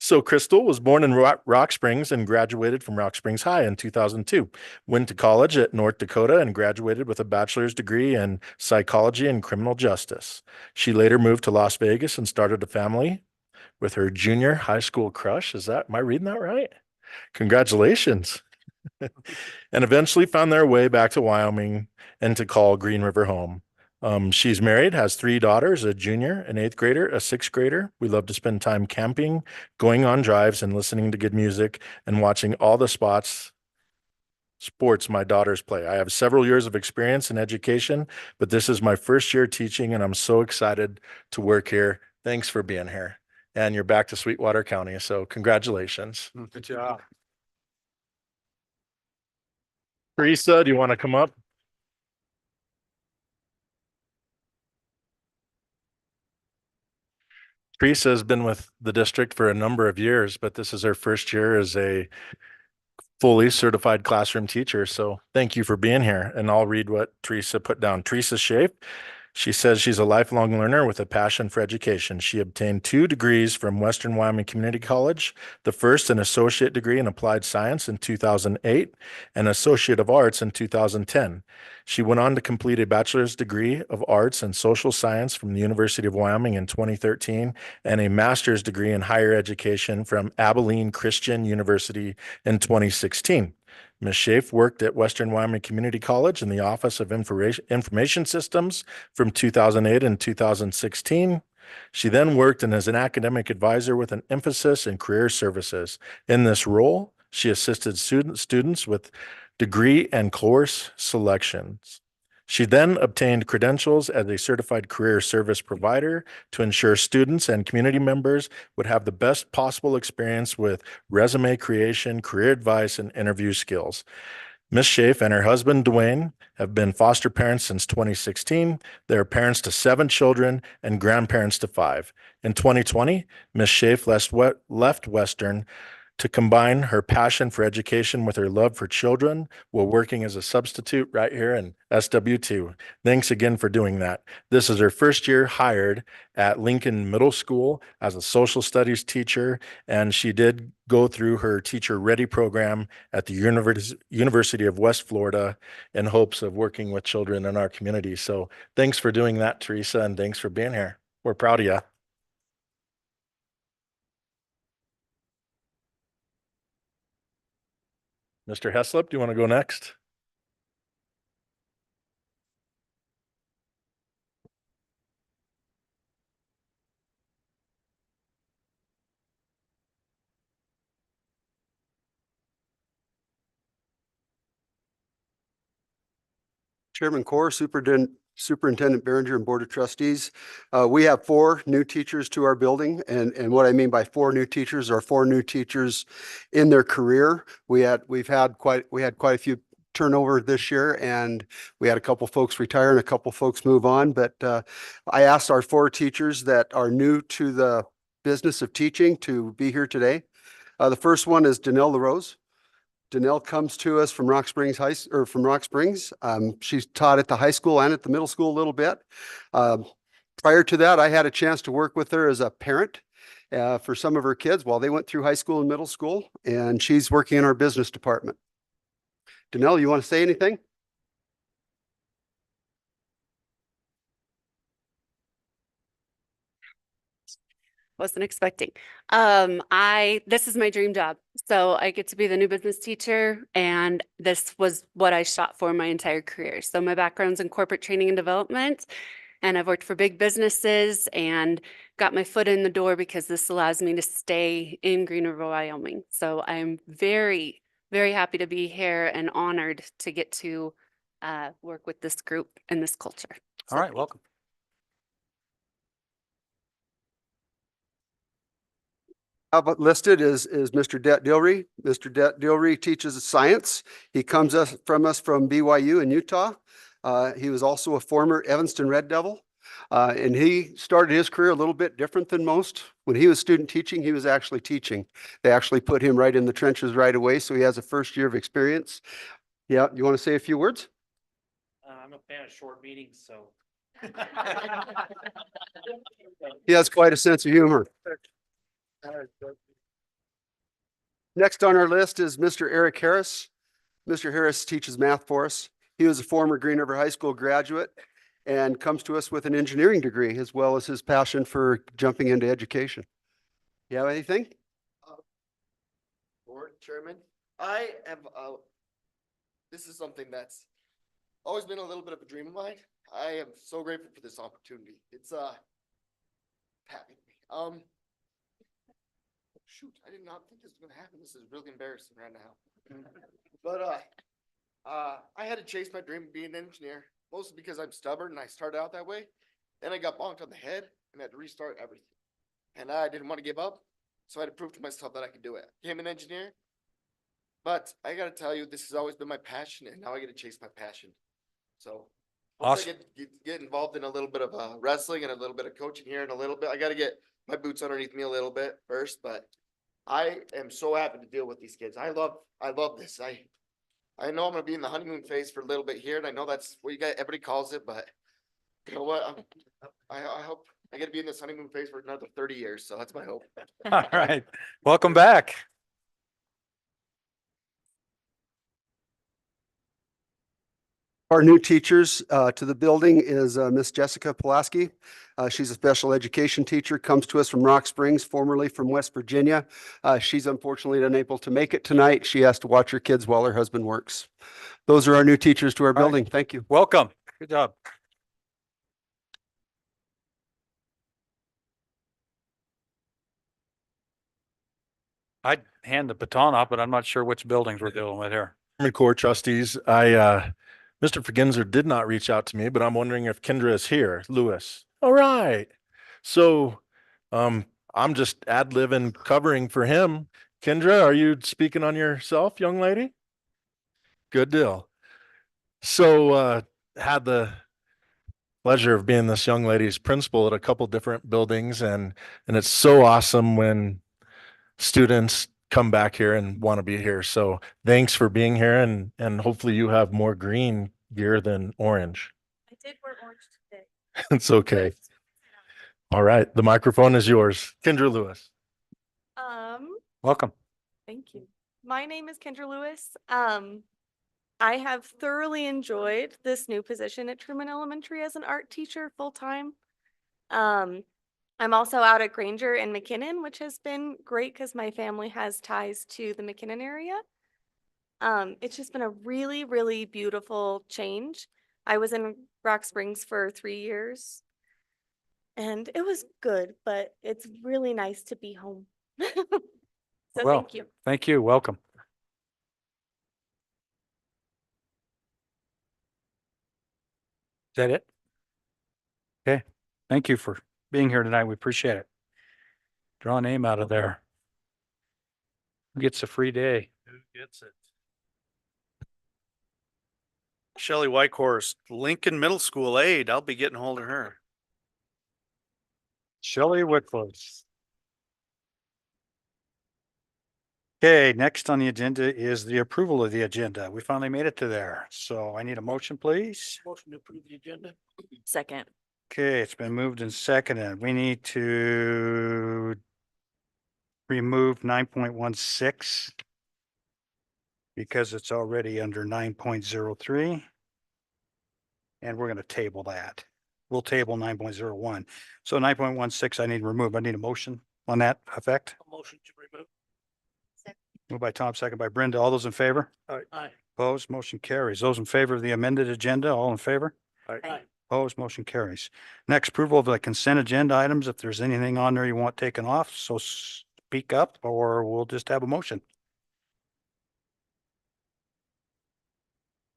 So Crystal was born in Rock Springs and graduated from Rock Springs High in 2002. Went to college at North Dakota and graduated with a bachelor's degree in psychology and criminal justice. She later moved to Las Vegas and started a family with her junior high school crush. Am I reading that right? Congratulations. And eventually found their way back to Wyoming and to call Green River home. She's married, has 3 daughters, a junior, an 8th grader, a 6th grader. We love to spend time camping, going on drives and listening to good music and watching all the sports my daughters play. I have several years of experience in education, but this is my first year teaching and I'm so excited to work here. Thanks for being here. And you're back to Sweetwater County. So congratulations. Good job. Teresa, do you want to come up? Teresa has been with the district for a number of years, but this is her first year as a fully certified classroom teacher. So thank you for being here. And I'll read what Teresa put down. Teresa Schaaf. She says she's a lifelong learner with a passion for education. She obtained 2 degrees from Western Wyoming Community College, the first an associate degree in applied science in 2008 and associate of arts in 2010. She went on to complete a bachelor's degree of arts and social science from the University of Wyoming in 2013 and a master's degree in higher education from Abilene Christian University in 2016. Ms. Schaaf worked at Western Wyoming Community College in the Office of Information Systems from 2008 and 2016. She then worked as an academic advisor with an emphasis in career services. In this role, she assisted students with degree and course selections. She then obtained credentials as a certified career service provider to ensure students and community members would have the best possible experience with resume creation, career advice, and interview skills. Ms. Schaaf and her husband, Dwayne, have been foster parents since 2016. They are parents to 7 children and grandparents to 5. In 2020, Ms. Schaaf left Western to combine her passion for education with her love for children while working as a substitute right here in SW2. Thanks again for doing that. This is her first year hired at Lincoln Middle School as a social studies teacher, and she did go through her Teacher Ready program at the University of West Florida in hopes of working with children in our community. So thanks for doing that, Teresa, and thanks for being here. We're proud of you. Mr. Heslop, do you want to go next? Chairman Corr, Superintendent Behringer, and Board of Trustees. We have 4 new teachers to our building, and what I mean by 4 new teachers are 4 new teachers in their career. We had quite a few turnover this year, and we had a couple folks retire and a couple folks move on. But I asked our 4 teachers that are new to the business of teaching to be here today. The first one is Danelle LaRose. Danelle comes to us from Rock Springs from Rock Springs. She's taught at the high school and at the middle school a little bit. Prior to that, I had a chance to work with her as a parent for some of her kids while they went through high school and middle school, and she's working in our business department. Danelle, you want to say anything? Wasn't expecting. This is my dream job. So I get to be the new business teacher, and this was what I shot for my entire career. So my background's in corporate training and development, and I've worked for big businesses and got my foot in the door because this allows me to stay in Green River, Wyoming. So I'm very, very happy to be here and honored to get to work with this group and this culture. All right, welcome. How about listed is Mr. Det Dilry. Mr. Det Dilry teaches science. He comes from BYU in Utah. He was also a former Evanston Red Devil. And he started his career a little bit different than most. When he was student teaching, he was actually teaching. They actually put him right in the trenches right away. So he has a first year of experience. Yeah, you want to say a few words? I'm a fan of short meetings, so. He has quite a sense of humor. Next on our list is Mr. Eric Harris. Mr. Harris teaches math for us. He was a former Green River High School graduate and comes to us with an engineering degree as well as his passion for jumping into education. You have anything? Board Chairman, I have, this is something that's always been a little bit of a dream of mine. I am so grateful for this opportunity. It's happy to me. Shoot, I did not think this was gonna happen. This is really embarrassing right now. But I had to chase my dream of being an engineer, mostly because I'm stubborn and I started out that way. Then I got bonked on the head and had to restart everything. And I didn't want to give up, so I had to prove to myself that I could do it. Became an engineer. But I gotta tell you, this has always been my passion, and now I get to chase my passion. So once Awesome. I get involved in a little bit of wrestling and a little bit of coaching here and a little bit, I gotta get my boots underneath me a little bit first, but I am so happy to deal with these kids. I love this. I know I'm gonna be in the honeymoon phase for a little bit here, and I know that's what everybody calls it, but you know what? I hope I get to be in this honeymoon phase for another 30 years, so that's my hope. All right, welcome back. Our new teachers to the building is Miss Jessica Pulaski. She's a special education teacher, comes to us from Rock Springs, formerly from West Virginia. She's unfortunately unable to make it tonight. She has to watch her kids while her husband works. Those are our new teachers to our building. Thank you. Welcome. Good job. I'd hand the baton off, but I'm not sure which buildings we're dealing with here. Chairman Corr, trustees, Mr. Verginzer did not reach out to me, but I'm wondering if Kendra is here. Lewis. All right. So, I'm just ad-libbing covering for him. Kendra, are you speaking on yourself, young lady? Good deal. So, had the pleasure of being this young lady's principal at a couple different buildings, and it's so awesome when students come back here and want to be here. So thanks for being here, and hopefully you have more green gear than orange. I did wear orange today. It's okay. All right, the microphone is yours. Kendra Lewis. Welcome. Thank you. My name is Kendra Lewis. I have thoroughly enjoyed this new position at Truman Elementary as an art teacher full-time. I'm also out at Granger and McKinnon, which has been great because my family has ties to the McKinnon area. It's just been a really, really beautiful change. I was in Rock Springs for 3 years and it was good, but it's really nice to be home. So Well, thank you. Thank you. Welcome. Is that it? Okay. Thank you for being here tonight. We appreciate it. Draw a name out of there. Who gets a free day? Who gets it? Shelley Whitehorse, Lincoln Middle School aide. I'll be getting hold of her. Shelley Whitcliffe. Okay, next on the agenda is the approval of the agenda. We finally made it to there. So I need a motion, please. Motion to approve the agenda. Second. Okay, it's been moved and seconded. We need to remove 9.16 because it's already under 9.03. And we're going to table that. We'll table 9.01. So 9.16, I need to remove. I need a motion on that effect. A motion to remove. Moved by Tom, second by Brenda. All those in favor? Aye. Opposed, motion carries. Those in favor of the amended agenda, all in favor? Aye. Opposed, motion carries. Next, approval of the consent agenda items. If there's anything on there you want taken off, so speak up or we'll just have a motion.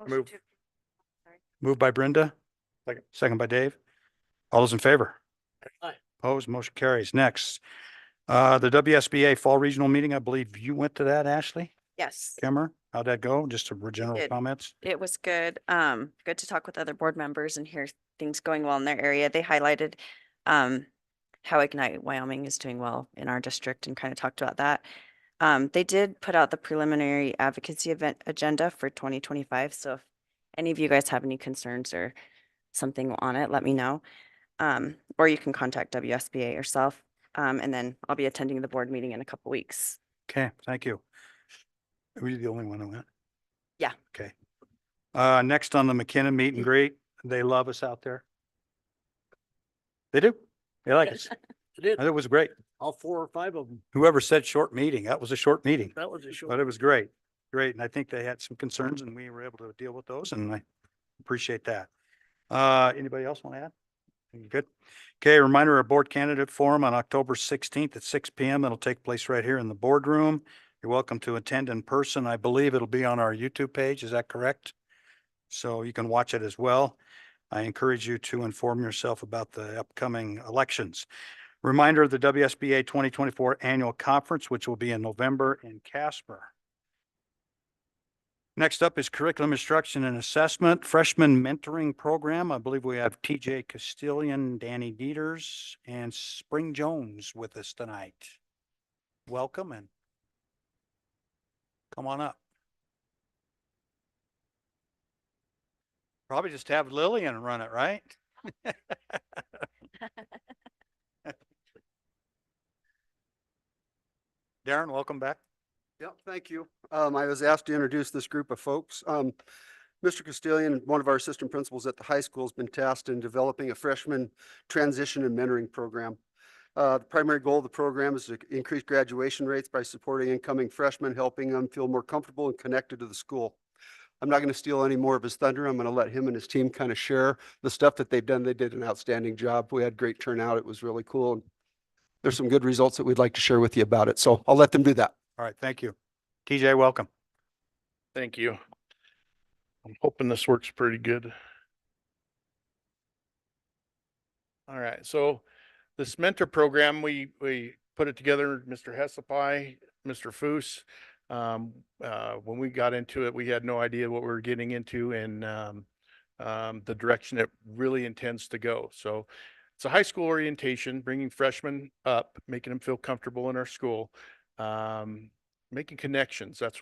Move. Moved by Brenda. Second by Dave. All those in favor? Aye. Opposed, motion carries. Next, the WSBA Fall Regional Meeting. I believe you went to that, Ashley? Yes, Cameron, how'd that go? Just a general did. comments? it was good. Good to talk with other board members and hear things going well in their area. They highlighted how Ignite Wyoming is doing well in our district and kind of talked about that. They did put out the preliminary advocacy event agenda for 2025. So if any of you guys have any concerns or something on it, let me know. Or you can contact WSBA yourself. And then I'll be attending the board meeting in a couple weeks. Okay, thank you. Were you the only one who went? Yeah. Okay. Next on the McKinnon meet and greet, they love us out there. They do. They like us. It did. It was great. All 4 or 5 of them. Whoever said short meeting, that was a short meeting, That was a short. but it was great. Great. And I think they had some concerns and we were able to deal with those and I appreciate that. Anybody else want to add? You good? Okay, reminder of board candidate forum on October 16th at 6 PM. It'll take place right here in the boardroom. You're welcome to attend in person. I believe it'll be on our YouTube page. Is that correct? So you can watch it as well. I encourage you to inform yourself about the upcoming elections. Reminder of the WSBA 2024 Annual Conference, which will be in November in Casper. Next up is Curriculum Instruction and Assessment Freshman Mentoring Program. I believe we have TJ Castillion, Danny Dieters, and Spring Jones with us tonight. Welcome and come on up. Probably just have Lillian run it, right? Darren, welcome back. Yep, thank you. I was asked to introduce this group of folks. Mr. Castillion, one of our assistant principals at the high school, has been tasked in developing a freshman transition and mentoring program. The primary goal of the program is to increase graduation rates by supporting incoming freshmen, helping them feel more comfortable and connected to the school. I'm not going to steal any more of his thunder. I'm going to let him and his team kind of share the stuff that they've done. They did an outstanding job. We had great turnout. It was really cool. And there's some good results that we'd like to share with you about it. So I'll let them do that. All right, thank you. TJ, welcome. Thank you. I'm hoping this works pretty good. All right, so this mentor program, we put it together, Mr. Hesselpy, Mr. Foos. When we got into it, we had no idea what we were getting into and the direction it really intends to go. So it's a high school orientation, bringing freshmen up, making them feel comfortable in our school. making connections. That's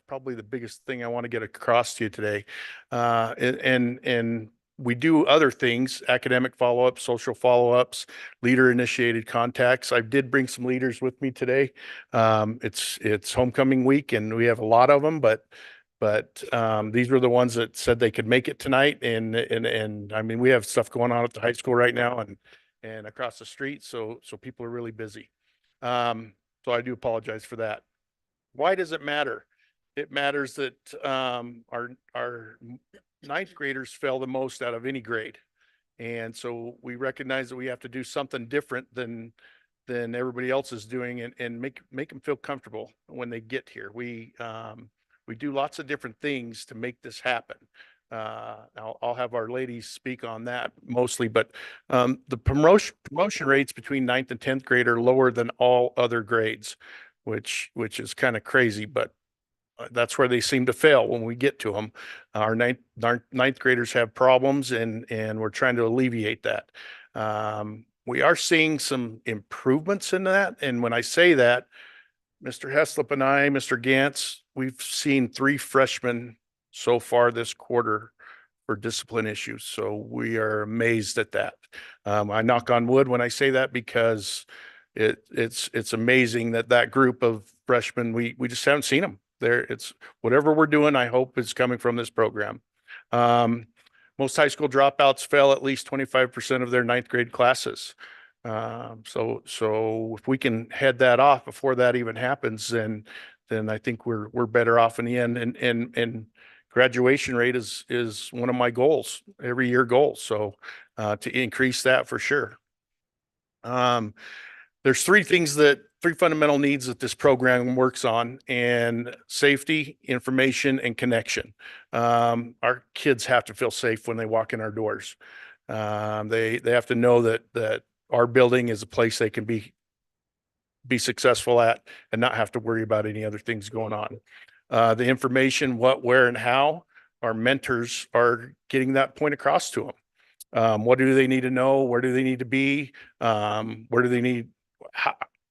probably the biggest thing I want to get across to you today. And we do other things, academic follow-ups, social follow-ups, leader initiated contacts. I did bring some leaders with me today. It's homecoming week and we have a lot of them, but these were the ones that said they could make it tonight. And I mean, we have stuff going on at the high school right now and across the street. So people are really busy. So I do apologize for that. Why does it matter? It matters that our ninth graders fail the most out of any grade. And so we recognize that we have to do something different than everybody else is doing and make them feel comfortable when they get here. We do lots of different things to make this happen. I'll have our ladies speak on that mostly, but the promotion rates between 9th and 10th grade are lower than all other grades, which is kind of crazy, but that's where they seem to fail when we get to them. Our ninth graders have problems and we're trying to alleviate that. We are seeing some improvements in that. And when I say that, Mr. Heslop and I, Mr. Gantz, we've seen 3 freshmen so far this quarter for discipline issues. So we are amazed at that. I knock on wood when I say that because it's amazing that group of freshmen, we just haven't seen them there. It's whatever we're doing, I hope is coming from this program. Most high school dropouts fail at least 25% of their 9th grade classes. So if we can head that off before that even happens, then I think we're better off in the end. And graduation rate is one of my goals, every year goal. So to increase that for sure. There's 3 fundamental needs that this program works on, and safety, information, and connection. Our kids have to feel safe when they walk in our doors. They have to know that our building is a place they can be successful at and not have to worry about any other things going on. The information, what, where, and how, our mentors are getting that point across to them. What do they need to know? Where do they need to be? Where do they need?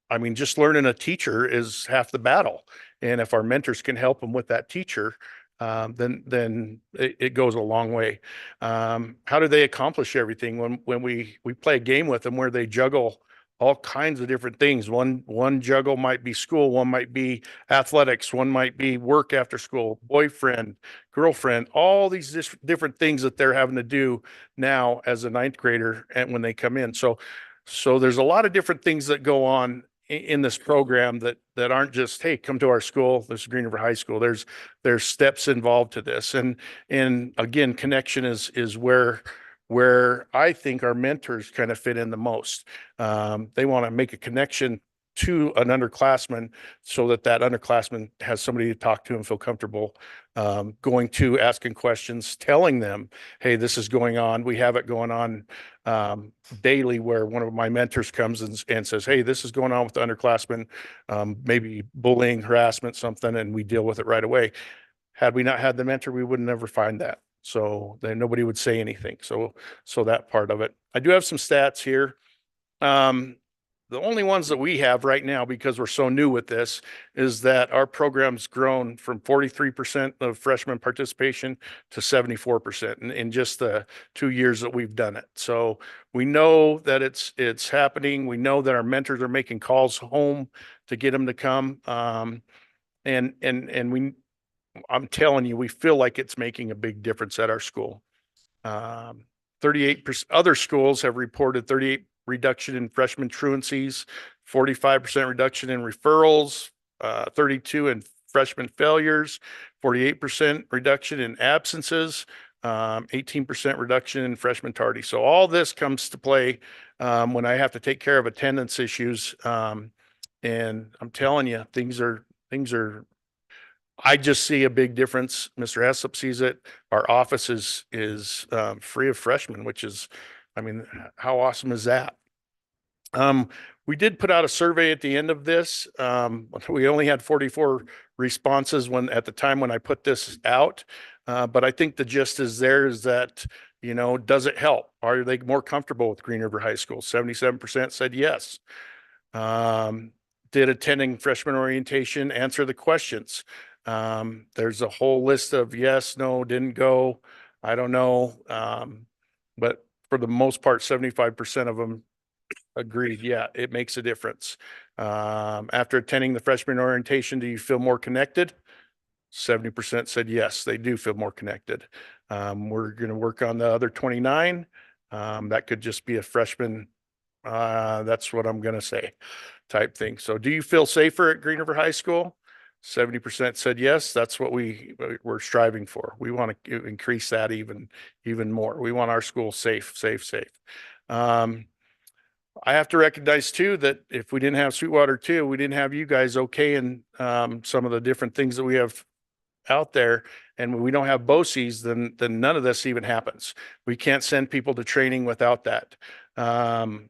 I mean, just learning a teacher is half the battle. And if our mentors can help them with that teacher, then it goes a long way. How do they accomplish everything when we play a game with them where they juggle all kinds of different things? One juggle might be school, one might be athletics, one might be work after school, boyfriend, girlfriend, all these different things that they're having to do now as a 9th grader and when they come in. So there's a lot of different things that go on in this program that aren't just, hey, come to our school. This is Green River High School. There's steps involved to this. And again, connection is where I think our mentors kind of fit in the most. They want to make a connection to an underclassman so that underclassman has somebody to talk to and feel comfortable going to, asking questions, telling them, hey, this is going on. We have it going on daily, where one of my mentors comes and says, hey, this is going on with the underclassmen, maybe bullying, harassment, something, and we deal with it right away. Had we not had the mentor, we would never find that. So then nobody would say anything. So that part of it. I do have some stats here. The only ones that we have right now, because we're so new with this, is that our program's grown from 43% of freshman participation to 74% in just the 2 years that we've done it. So we know that it's happening. We know that our mentors are making calls home to get them to come. And I'm telling you, we feel like it's making a big difference at our school. 38% other schools have reported 38% reduction in freshman truancies, 45% reduction in referrals, 32% in freshman failures, 48% reduction in absences, 18% reduction in freshman tardy. So all this comes to play when I have to take care of attendance issues. And I'm telling you, things are, I just see a big difference. Mr. Heslop sees it. Our office is free of freshmen, which is, I mean, how awesome is that? We did put out a survey at the end of this. We only had 44 responses at the time when I put this out. But I think the gist is that, does it help? Are they more comfortable with Green River High School? 77% said yes. did attending freshman orientation, answer the questions. There's a whole list of yes, no, didn't go, I don't know. But for the most part, 75% of them agreed, yeah, it makes a difference. After attending the freshman orientation, do you feel more connected? 70% said yes, they do feel more connected. We're going to work on the other 29. That could just be a freshman. That's what I'm going to say type thing. So do you feel safer at Green River High School? 70% said yes. That's what we're striving for. We want to increase that even more. We want our school safe. I have to recognize too that if we didn't have Sweetwater 2, we didn't have you guys okay in some of the different things that we have out there, and we don't have BOCES, then none of this even happens. We can't send people to training without that. The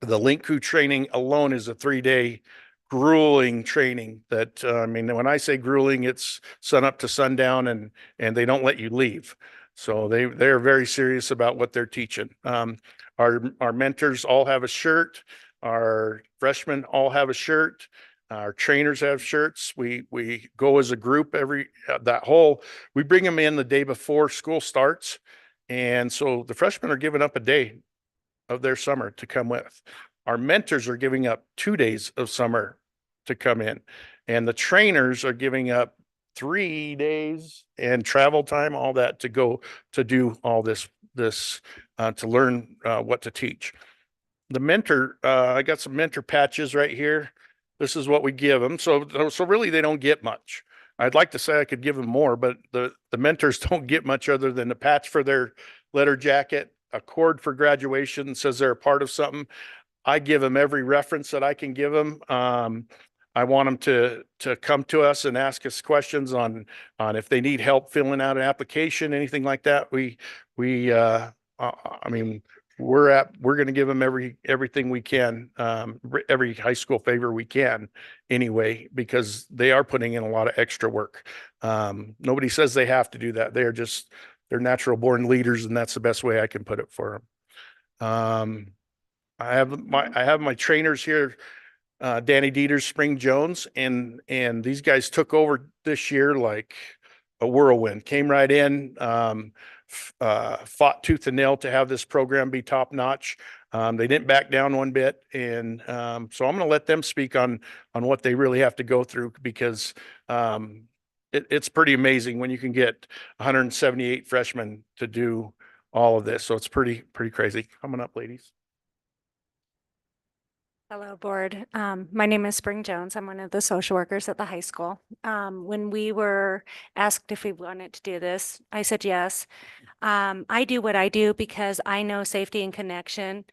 link crew training alone is a 3-day grueling training that, I mean, when I say grueling, it's sun up to sundown and they don't let you leave. So they're very serious about what they're teaching. Our mentors all have a shirt. Our freshmen all have a shirt. Our trainers have shirts. We go as a group we bring them in the day before school starts. And so the freshmen are giving up a day of their summer to come with. Our mentors are giving up 2 days of summer to come in. And the trainers are giving up 3 days and travel time, all that to go to do all this to learn what to teach. The mentor, I got some mentor patches right here. This is what we give them. So really they don't get much. I'd like to say I could give them more, but the mentors don't get much other than a patch for their letter jacket, a cord for graduation, says they're a part of something. I give them every reference that I can give them. I want them to come to us and ask us questions on if they need help filling out an application, anything like that. I mean, we're going to give them everything we can, every high school favor we can anyway, because they are putting in a lot of extra work. Nobody says they have to do that. They're natural born leaders, and that's the best way I can put it for them. I have my trainers here, Danny Dieters, Spring Jones, and these guys took over this year like a whirlwind. Came right in, fought tooth and nail to have this program be top notch. They didn't back down one bit, and so I'm going to let them speak on what they really have to go through, because it's pretty amazing when you can get 178 freshmen to do all of this. So it's pretty crazy. Coming up, ladies. Hello, board. My name is Spring Jones. I'm one of the social workers at the high school. When we were asked if we wanted to do this, I said yes. I do what I do because I know safety and connection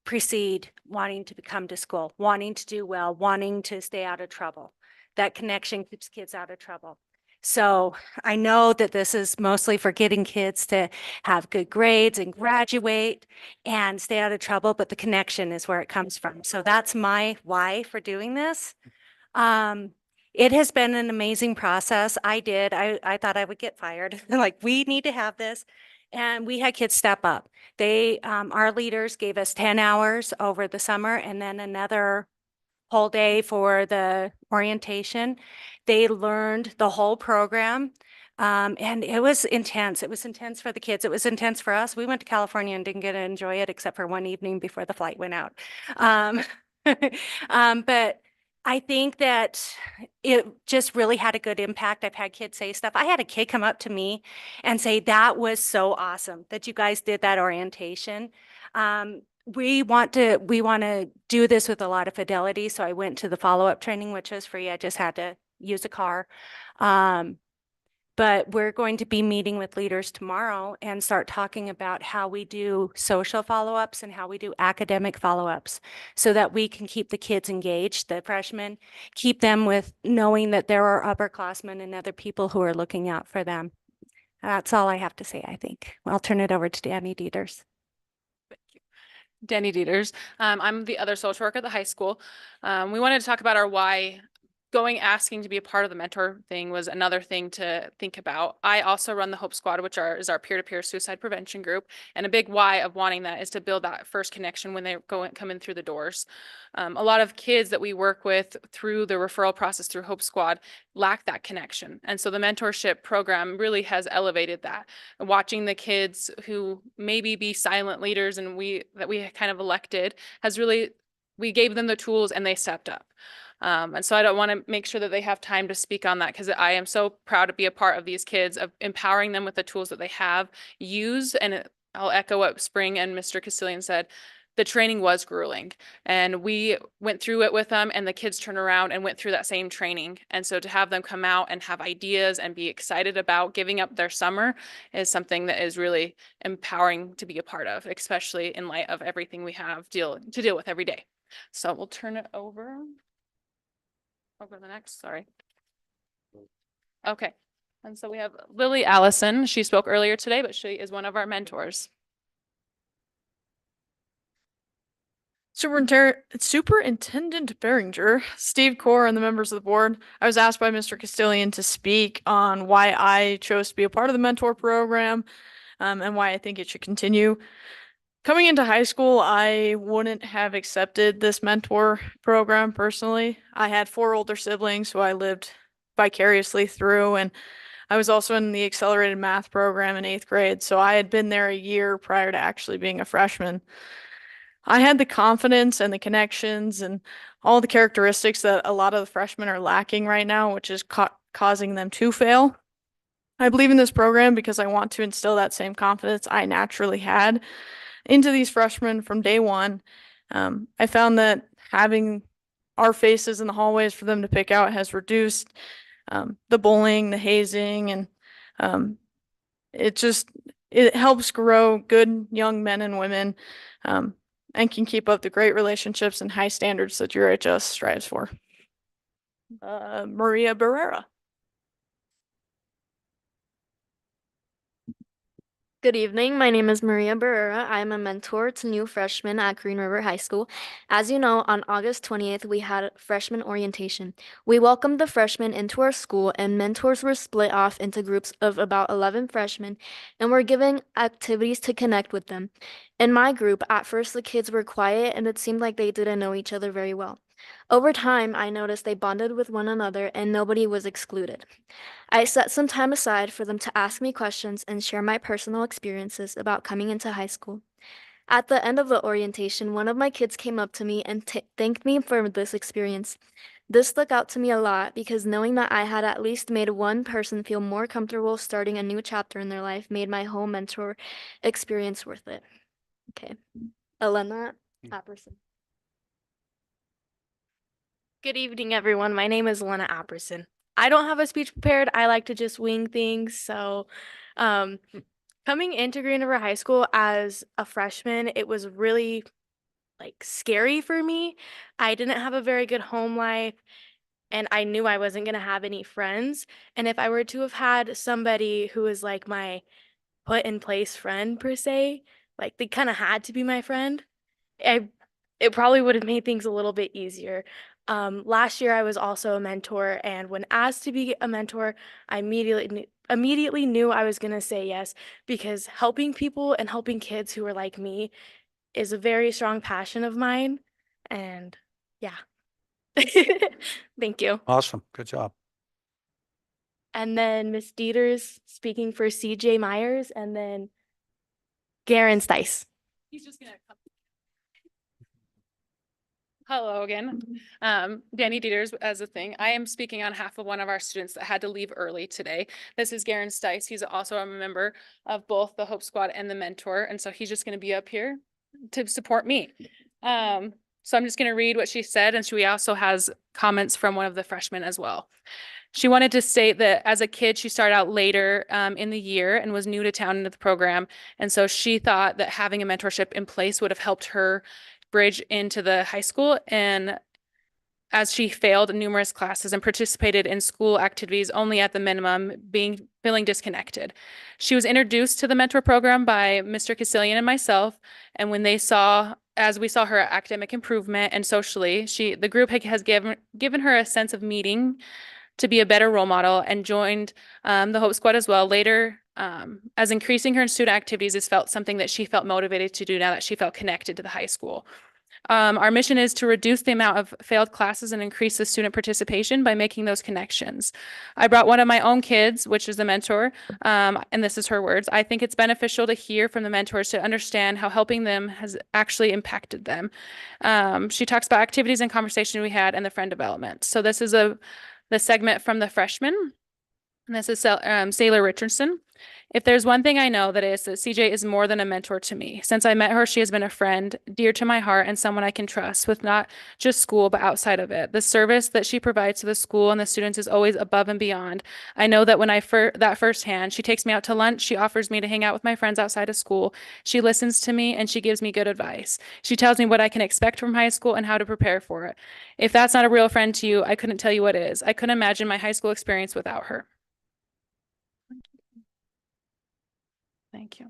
precede wanting to come to school, wanting to do well, wanting to stay out of trouble. That connection keeps kids out of trouble. So I know that this is mostly for getting kids to have good grades and graduate and stay out of trouble, but the connection is where it comes from. So that's my why for doing this. It has been an amazing process. I thought I would get fired. Like, we need to have this. And we had kids step up. Our leaders gave us 10 hours over the summer and then another whole day for the orientation. They learned the whole program. And it was intense. It was intense for the kids. It was intense for us. We went to California and didn't get to enjoy it except for one evening before the flight went out. But I think that it just really had a good impact. I've had kids say stuff. I had a kid come up to me and say, that was so awesome that you guys did that orientation. We want to do this with a lot of fidelity. So I went to the follow-up training, which was free. I just had to use a car. But we're going to be meeting with leaders tomorrow and start talking about how we do social follow-ups and how we do academic follow-ups so that we can keep the kids engaged, the freshmen, keep them with knowing that there are upperclassmen and other people who are looking out for them. That's all I have to say, I think. I'll turn it over to Danny Dieters. Danny Dieters. I'm the other social worker at the high school. We wanted to talk about our why asking to be a part of the mentor thing was another thing to think about. I also run the Hope Squad, which is our peer-to-peer suicide prevention group. And a big why of wanting that is to build that first connection when they come in through the doors. A lot of kids that we work with through the referral process through Hope Squad lack that connection. And so the mentorship program really has elevated that. Watching the kids who maybe be silent leaders and that we kind of elected has really, we gave them the tools and they stepped up. And so I don't want to make sure that they have time to speak on that because I am so proud to be a part of these kids, of empowering them with the tools that they have used. And I'll echo what Spring and Mr. Castillion said. The training was grueling and we went through it with them, and the kids turned around and went through that same training. And so to have them come out and have ideas and be excited about giving up their summer is something that is really empowering to be a part of, especially in light of everything we have to deal with every day. So we'll turn it over. Over the next, sorry. Okay. And so we have Lily Allison. She spoke earlier today, but she is one of our mentors. Superintendent Behringer, Steve Core, and the members of the board. I was asked by Mr. Castillion to speak on why I chose to be a part of the mentor program, and why I think it should continue. Coming into high school, I wouldn't have accepted this mentor program personally. I had 4 older siblings who I lived vicariously through, and I was also in the accelerated math program in 8th grade, so I had been there a year prior to actually being a freshman. I had the confidence and the connections and all the characteristics that a lot of the freshmen are lacking right now, which is causing them to fail. I believe in this program because I want to instill that same confidence I naturally had into these freshmen from day one. I found that having our faces in the hallways for them to pick out has reduced the bullying, the hazing, and it helps grow good young men and women, and can keep up the great relationships and high standards that UHS strives for. Maria Barrera. Good evening. My name is Maria Barrera. I am a mentor to new freshmen at Green River High School. As you know, on August 20th, we had freshman orientation. We welcomed the freshmen into our school, and mentors were split off into groups of about 11 freshmen and were given activities to connect with them. In my group, at first the kids were quiet and it seemed like they didn't know each other very well. Over time, I noticed they bonded with one another and nobody was excluded. I set some time aside for them to ask me questions and share my personal experiences about coming into high school. At the end of the orientation, one of my kids came up to me and thanked me for this experience. This stuck out to me a lot because knowing that I had at least made one person feel more comfortable starting a new chapter in their life made my whole mentor experience worth it. Okay. Elena Apperson. Good evening, everyone. My name is Elena Apperson. I don't have a speech prepared. I like to just wing things. So, coming into Green River High School as a freshman, it was really scary for me. I didn't have a very good home life, and I knew I wasn't going to have any friends. And if I were to have had somebody who was like my put in place friend per se, like they kind of had to be my friend, it probably would have made things a little bit easier. Last year I was also a mentor, and when asked to be a mentor, I immediately knew I was going to say yes, because helping people and helping kids who are like me is a very strong passion of mine. And yeah. Thank you. Awesome. Good job. And then Miss Dieters speaking for CJ Myers, and then Garen Stice. He's just gonna come. Hello again. Danny Dieters as a thing. I am speaking on behalf of one of our students that had to leave early today. This is Garen Stice. He's also a member of both the Hope Squad and the mentor. And so he's just going to be up here to support me. So I'm just going to read what she said. And she also has comments from one of the freshmen as well. She wanted to state that as a kid, she started out later in the year and was new to town into the program. And so she thought that having a mentorship in place would have helped her bridge into the high school. And as she failed numerous classes and participated in school activities only at the minimum, feeling disconnected. She was introduced to the mentor program by Mr. Castillion and myself. And when they saw as we saw her academic improvement and socially, the group has given her a sense of meaning to be a better role model, and joined the Hope Squad as well. Later, as increasing her student activities is felt something that she felt motivated to do now that she felt connected to the high school. Our mission is to reduce the amount of failed classes and increase the student participation by making those connections. I brought one of my own kids, which is the mentor, and this is her words. I think it's beneficial to hear from the mentors to understand how helping them has actually impacted them. She talks about activities and conversation we had and the friend development. So this is the segment from the freshman. And this is Sailor Richardson. If there's one thing I know, that is that CJ is more than a mentor to me. Since I met her, she has been a friend, dear to my heart, and someone I can trust with not just school, but outside of it. The service that she provides to the school and the students is always above and beyond. I know that when that firsthand, she takes me out to lunch. She offers me to hang out with my friends outside of school. She listens to me and she gives me good advice. She tells me what I can expect from high school and how to prepare for it. If that's not a real friend to you, I couldn't tell you what is. I couldn't imagine my high school experience without her. Thank you.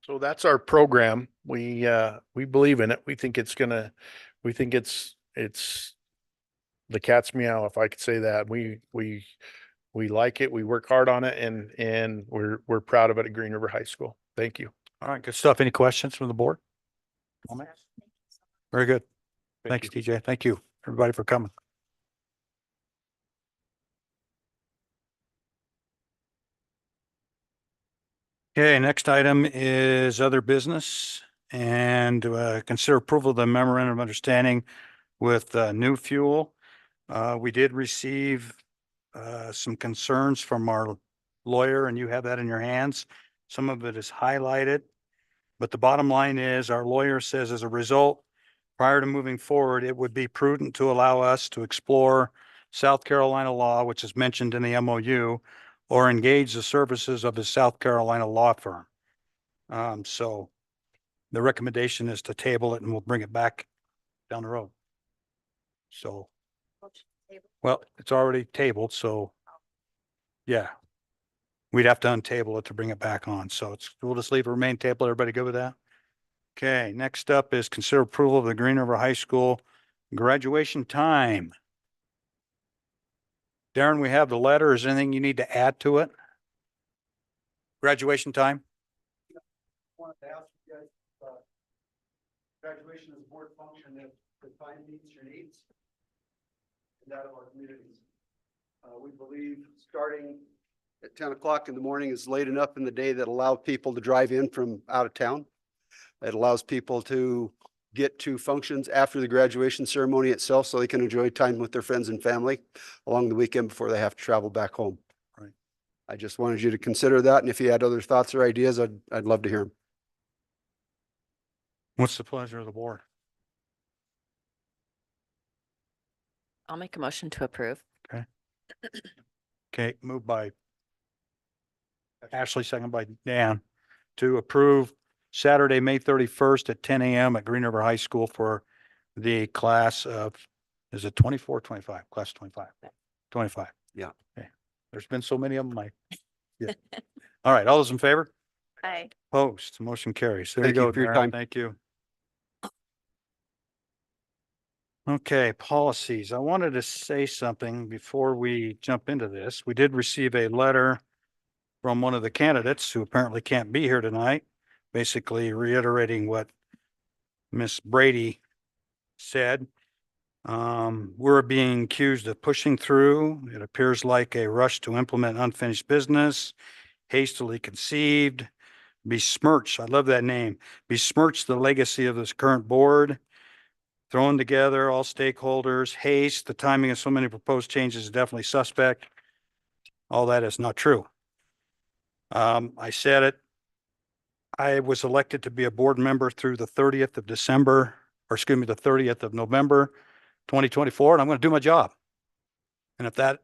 So that's our program. We believe in it. We think it's the cat's meow, if I could say that. We like it. We work hard on it, and we're proud of it at Green River High School. Thank you. All right, good stuff. Any questions from the board? Very good. Thanks, you. TJ. Thank you, everybody, for coming. Okay, next item is other business, and consider approval of the memorandum of understanding with New Fuel. We did receive some concerns from our lawyer, and you have that in your hands. Some of it is highlighted, but the bottom line is our lawyer says as a result, prior to moving forward, it would be prudent to allow us to explore South Carolina law, which is mentioned in the MOU, or engage the services of the South Carolina law firm. So the recommendation is to table it, and we'll bring it back down the road. So, well, it's already tabled, so yeah, we'd have to untable it to bring it back on. So we'll just leave it remain tabled. Everybody good with that? Okay, next up is consider approval of the Green River High School graduation time. Darren, we have the letter. Is there anything you need to add to it? Graduation time? Wanted to ask you guys, graduation is a board function that time meets your needs and that of our communities. We believe starting at 10 o'clock in the morning is late enough in the day that allows people to drive in from out of town. It allows people to get to functions after the graduation ceremony itself so they can enjoy time with their friends and family along the weekend before they have to travel back home. Right. I just wanted you to consider that, and if you had other thoughts or ideas, I'd love to hear them. What's the pleasure of the board? I'll make a motion to approve. Okay, moved by Ashley, second by Dan, to approve Saturday, May 31st at 10 a.m. at Green River High School for the class of, is it 24, 25? Class 25. 25. Yeah. Okay. There's been so many of them. Yeah. All right. All those in favor? Aye. Opposed? Motion carries. There you Thank you go, for your Darren. time. Thank you. Okay, policies. I wanted to say something before we jump into this. We did receive a letter from one of the candidates who apparently can't be here tonight, basically reiterating what Miss Brady said. We're being accused of pushing through. It appears like a rush to implement unfinished business, hastily conceived, besmirch. I love that name. Besmirch the legacy of this current board. Thrown together, all stakeholders, haste, the timing of so many proposed changes is definitely suspect. All that is not true. I said it. I was elected to be a board member through the 30th of December, or excuse me, the 30th of November, 2024, and I'm going to do my job. And if that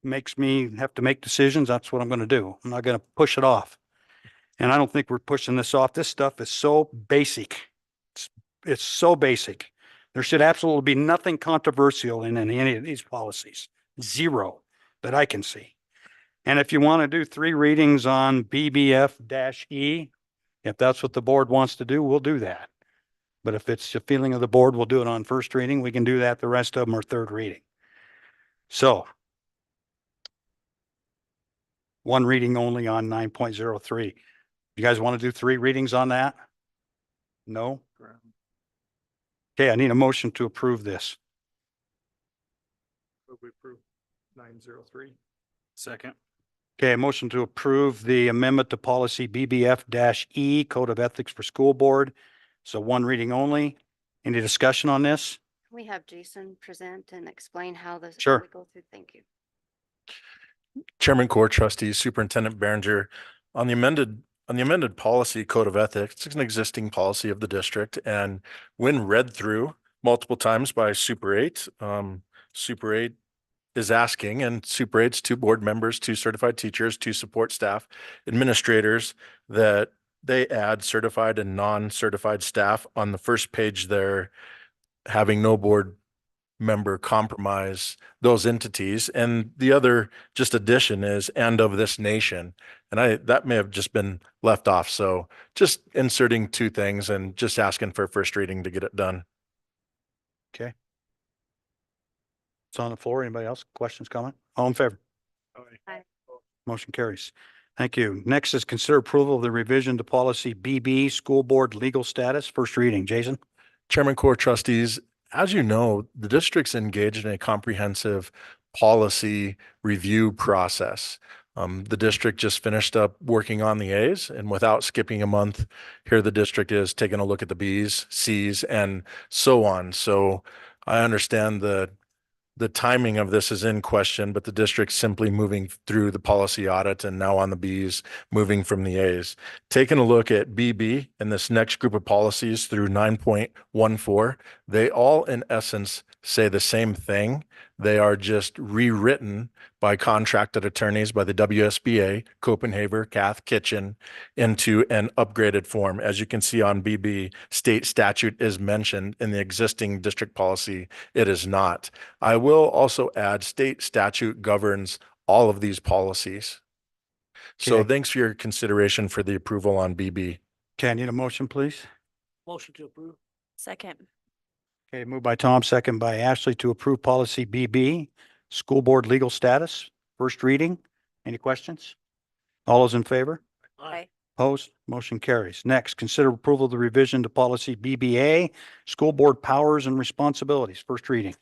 makes me have to make decisions, that's what I'm going to do. I'm not going to push it off. And I don't think we're pushing this off. This stuff is so basic. It's so basic. There should absolutely be nothing controversial in any of these policies. Zero that I can see. And if you want to do 3 readings on BBF-E, If that's what the board wants to do, we'll do that. But if it's the feeling of the board, we'll do it on first reading. We can do that. The rest of them are third reading. So one reading only on 9.03. You guys want to do 3 readings on that? No? Okay, I need a motion to approve this. We approve 903. Second. Okay, a motion to approve the amendment to policy BBF-E, Code of Ethics for School Board. So one reading only. Any discussion on this? Can we have Jason present and explain how this? Sure. We go through? Thank you. Chairman Core, Trustees, Superintendent Behringer, on the amended policy Code of Ethics, it's an existing policy of the district, and when read through multiple times by Super 8, Super 8 is asking, and Super 8's 2 board members, 2 certified teachers, 2 support staff, administrators, that they add certified and non-certified staff on the first page there, having no board member compromise those entities. And the other just addition is "and of this nation." And that may have just been left off. So just inserting 2 things and just asking for first reading to get it done. Okay. It's on the floor. Anybody else? Questions, comment? All in favor? Aye. Motion carries. Thank you. Next is consider approval of the revision to policy BB, School Board Legal Status. First reading. Jason? Chairman, Core Trustees, as you know, the district's engaged in a comprehensive policy review process. The district just finished up working on the A's, and without skipping a month, here the district is taking a look at the B's, C's, and so on. So I understand the timing of this is in question, but the district's simply moving through the policy audit and now on the B's, moving from the A's. Taking a look at BB and this next group of policies through 9.14, they all in essence say the same thing. They are just rewritten by contracted attorneys by the WSBA, Copenhagen, Cath Kitchen, into an upgraded form. As you can see on BB, state statute is mentioned in the existing district policy. It is not. I will also add state statute governs all of these policies. So Okay. thanks for your consideration for the approval on BB. Okay, I need a motion, please. Motion to approve. Second. Okay, moved by Tom, second by Ashley to approve policy BB, School Board Legal Status. First reading. Any questions? All those in favor? Aye. Opposed? Motion carries. Next, consider approval of the revision to policy BBA, School Board Powers and Responsibilities. First reading.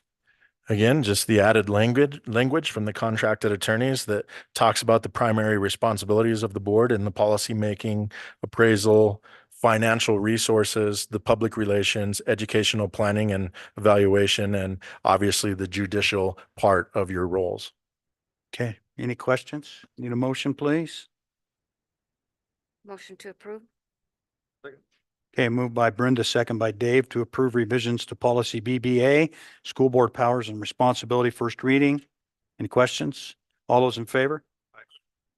Again, just the added language from the contracted attorneys that talks about the primary responsibilities of the board in the policy making, appraisal, financial resources, the public relations, educational planning and evaluation, and obviously the judicial part of your roles. Okay, any questions? Need a motion, please? Motion to approve? Okay, moved by Brenda, second by Dave to approve revisions to policy BBA, School Board Powers and Responsibility. First reading. Any questions? All those in favor?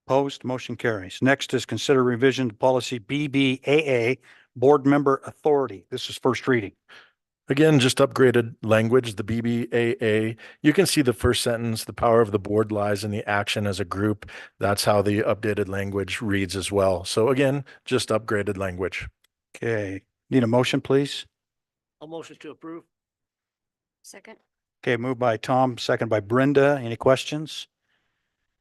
Opposed? Motion carries. Next is consider revision to policy BBAA, Board Member Authority. This is first reading. Again, just upgraded language, the BBAA. You can see the first sentence, the power of the board lies in the action as a group. That's how the updated language reads as well. So again, just upgraded language. Okay, need a motion, please? I'll motion to approve. Second? Okay, moved by Tom, second by Brenda. Any questions?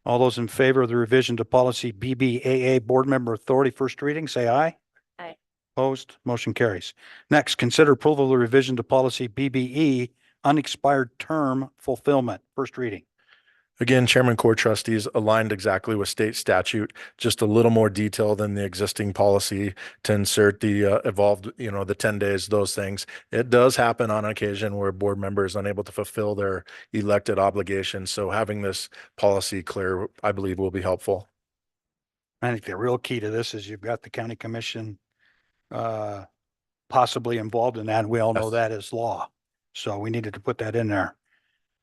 All those in favor of the revision to policy BBAA, Board Member Authority, first reading, say aye. Aye. Opposed? Motion carries. Next, consider approval of the revision to policy BBE, Unexpired Term Fulfillment, first reading. Again, Chairman Core Trustees aligned exactly with state statute, just a little more detail than the existing policy to insert the evolved, the 10 days, those things. It does happen on occasion where a board member is unable to fulfill their elected obligations. So having this policy clear, I believe, will be helpful. I think the real key to this is you've got the county commission possibly involved in that. And we all know Yes. that is law. So we needed to put that in there.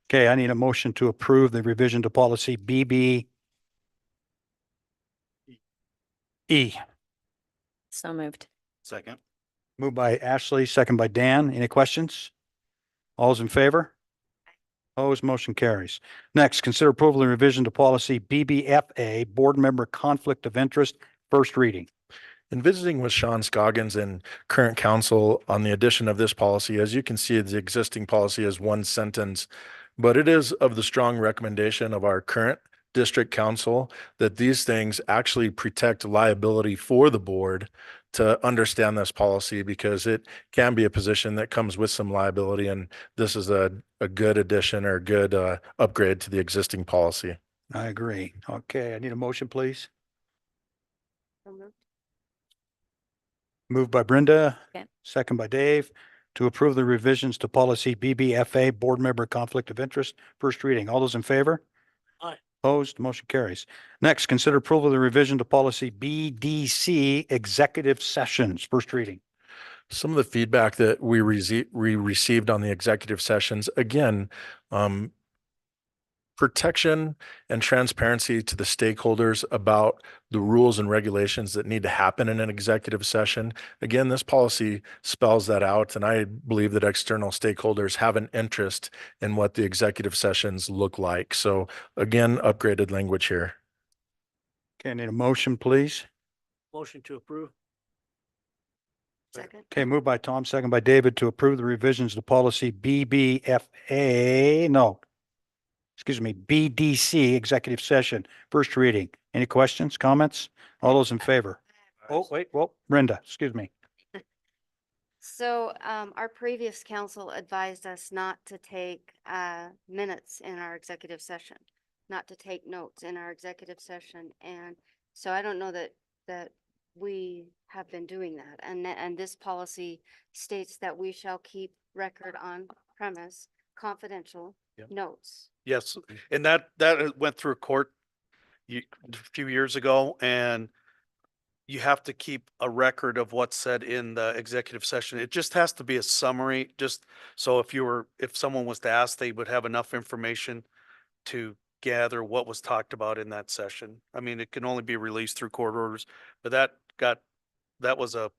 Okay, I need a motion to approve the revision to policy BBE. So moved. Second. Moved by Ashley, second by Dan. Any questions? All's in favor? Opposed, motion carries. Next, consider approval and revision to policy BBFA, Board Member Conflict of Interest, first reading. In visiting with Sean Scoggins and current counsel on the addition of this policy, as you can see, the existing policy is one sentence, but it is of the strong recommendation of our current district council that these things actually protect liability for the board to understand this policy, because it can be a position that comes with some liability. And this is a good addition or good upgrade to the existing policy. I agree. Okay, I need a motion, please. Moved by Brenda, Second. second by Dave, to approve the revisions to policy BBFA, board member conflict of interest, first reading. All those in favor? Aye. Opposed, motion carries. Next, consider approval of the revision to policy BDC, executive sessions, first reading. Some of the feedback that we received on the executive sessions, again, protection and transparency to the stakeholders about the rules and regulations that need to happen in an executive session. Again, this policy spells that out, and I believe that external stakeholders have an interest in what the executive sessions look like. So again, upgraded language here. Okay, I need a motion, please. Motion to approve. Second. Okay, moved by Tom, second by David, to approve the revisions to policy BBFA, BDC, executive session, first reading. Any questions, comments? All those in favor? Oh, wait, Brenda, excuse me. So, our previous council advised us not to take, minutes in our executive session, not to take notes in our executive session. And so I don't know that we have been doing that. And this policy states that we shall keep record on premise, confidential Yep. notes. Yes, and that went through court a few years ago, and you have to keep a record of what's said in the executive session. It just has to be a summary, just so if someone was to ask, they would have enough information to gather what was talked about in that session. I mean, it can only be released through court orders, but that was a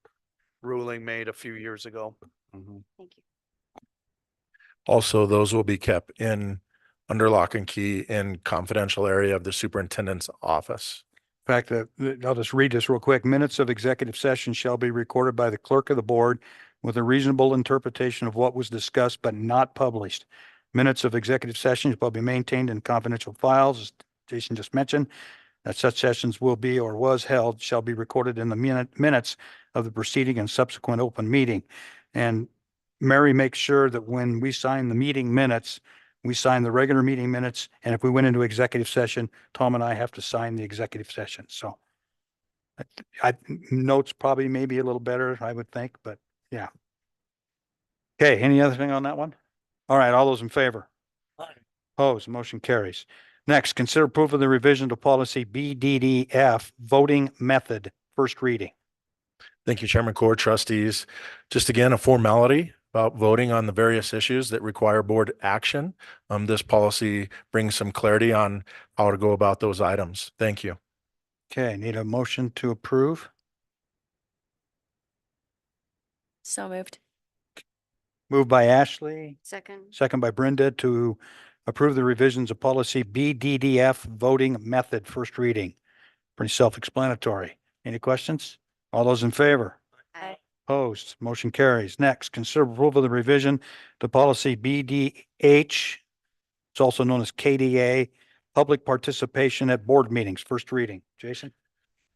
ruling made a few years ago. Thank you. Also, those will be kept under lock and key in confidential area of the superintendent's office. In fact, I'll just read this real quick. Minutes of executive session shall be recorded by the clerk of the board with a reasonable interpretation of what was discussed but not published. Minutes of executive sessions will be maintained in confidential files, as Jason just mentioned. That such sessions will be or was held shall be recorded in the minutes of the preceding and subsequent open meeting. And Mary makes sure that when we sign the meeting minutes, we sign the regular meeting minutes, and if we went into executive session, Tom and I have to sign the executive session. So notes probably maybe a little better, I would think, but yeah. Okay, any other thing on that one? All right, all those in favor? Aye. Opposed, motion carries. Next, consider proof of the revision to policy BDDF, voting method, first reading. Thank you, Chairman Core, trustees. Just again, a formality about voting on the various issues that require board action. This policy brings some clarity on how to go about those items. Thank you. Okay, need a motion to approve. So moved. Moved by Ashley, Second. second by Brenda, to approve the revisions of policy BDDF, voting method, first reading. Pretty self-explanatory. Any questions? All those in favor? Aye. Opposed, motion carries. Next, consider approval of the revision to policy BDH. It's also known as KDA, public participation at board meetings, first reading. Jason?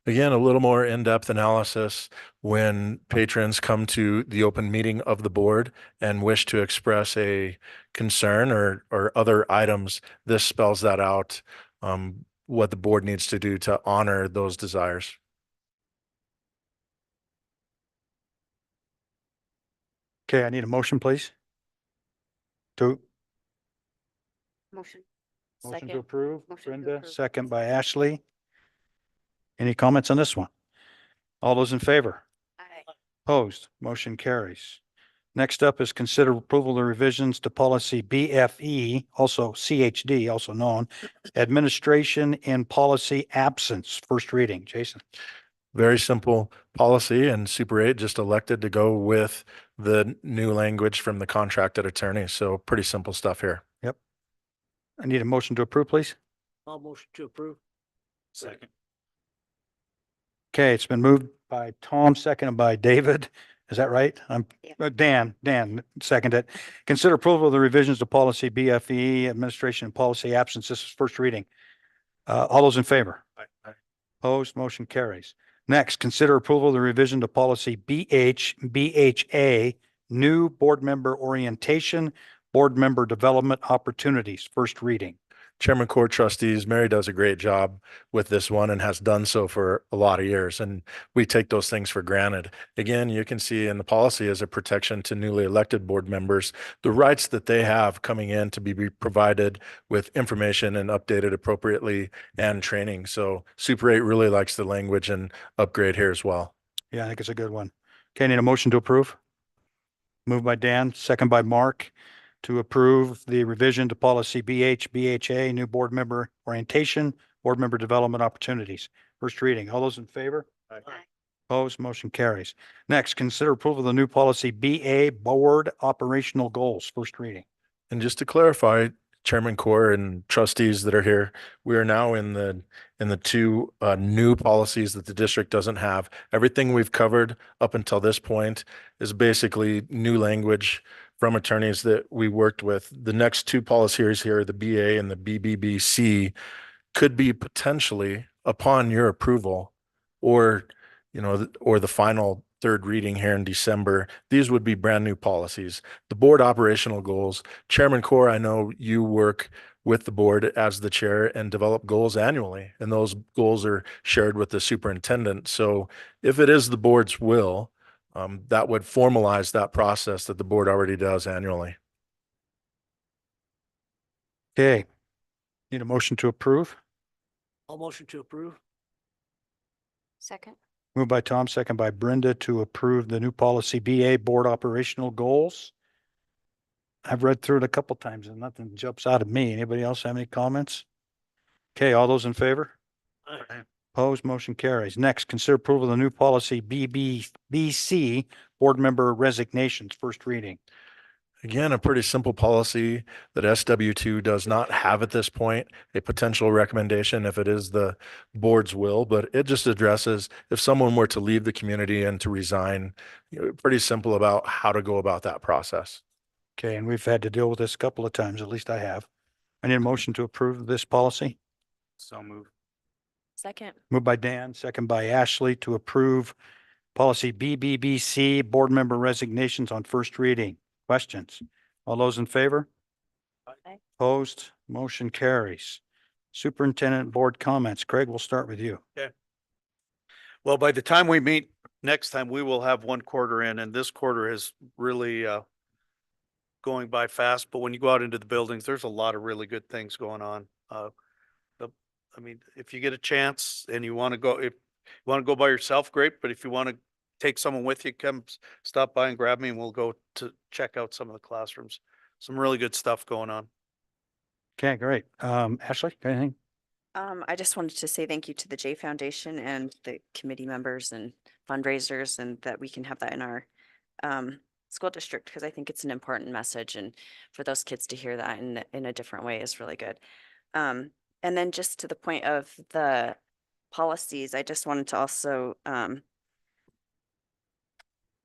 Again, a little more in-depth analysis when patrons come to the open meeting of the board and wish to express a concern or other items. This spells that out, what the board needs to do to honor those desires. Okay, I need a motion, please. Motion. Motion to Second. approve, Motion to Brenda, approve. second by Ashley. Any comments on this one? All those in favor? Aye. Opposed, motion carries. Next up is consider approval of revisions to policy BFE, also CHD, also known, administration in policy absence, first reading. Jason? Very simple policy, and Super 8 just elected to go with the new language from the contracted attorney. So pretty simple stuff here. Yep. I need a motion to approve, please. I'll motion to approve. Second. Okay, it's been moved by Tom, seconded by David. Is that right? Dan seconded. Consider approval of the revisions to policy BFE, administration and policy absence. This is first reading. All those in favor? Opposed, motion carries. Next, consider approval of the revision to policy BHA, new board member orientation, board member development opportunities, first reading. Chairman Court Trustees, Mary does a great job with this one and has done so for a lot of years, and we take those things for granted. Again, you can see in the policy as a protection to newly elected board members, the rights that they have coming in to be provided with information and updated appropriately and training. So Super 8 really likes the language and upgrade here as well. Yeah, I think it's a good one. Okay, need a motion to approve? Moved by Dan, second by Mark, to approve the revision to policy BHA, new board member orientation, board member development opportunities. First reading. All those in favor? Opposed, motion carries. Next, consider approval of the new policy BA, board operational goals. First reading. And just to clarify, Chairman Core and trustees that are here, we are now in the two new policies that the district doesn't have. Everything we've covered up until this point is basically new language from attorneys that we worked with. The next two policies here, the BA and the BBBC, could be potentially upon your approval or, or the final third reading here in December. These would be brand new policies. The board operational goals, Chairman Core, I know you work with the board as the chair and develop goals annually, and those goals are shared with the superintendent. So if it is the board's will, that would formalize that process that the board already does annually. Okay. Need a motion to approve? I'll motion to approve. Second. Moved by Tom, second by Brenda, to approve the new policy BA, board operational goals. I've read through it a couple times and nothing jumps out at me. Anybody else have any comments? Okay, all those in favor? Aye. Opposed, motion carries. Next, consider approval of the new policy BBBC, board member resignations, first reading. Again, a pretty simple policy that SW2 does not have at this point, a potential recommendation if it is the board's will, but it just addresses if someone were to leave the community and to resign, pretty simple about how to go about that process. Okay, and we've had to deal with this a couple of times, at least I have. I need a motion to approve this policy. So move. Second. Moved by Dan, second by Ashley, to approve policy BBBC, board member resignations on first reading. Questions? All those in favor? Aye. Opposed? Motion carries. Superintendent board comments. Craig, we'll start with you. Okay. Well, by the time we meet next time, we will have one quarter in, and this quarter is really going by fast. But when you go out into the buildings, there's a lot of really good things going on. If you get a chance and you want to go, if you want to go by yourself, great. But if you want to take someone with you, come stop by and grab me and we'll go to check out some of the classrooms. Some really good stuff going on. Okay, great. Ashley, got anything? I just wanted to say thank you to the J Foundation and the committee members and fundraisers, and that we can have that in our school district, because I think it's an important message, and for those kids to hear that in a different way is really good. And then just to the point of the policies, I just wanted to also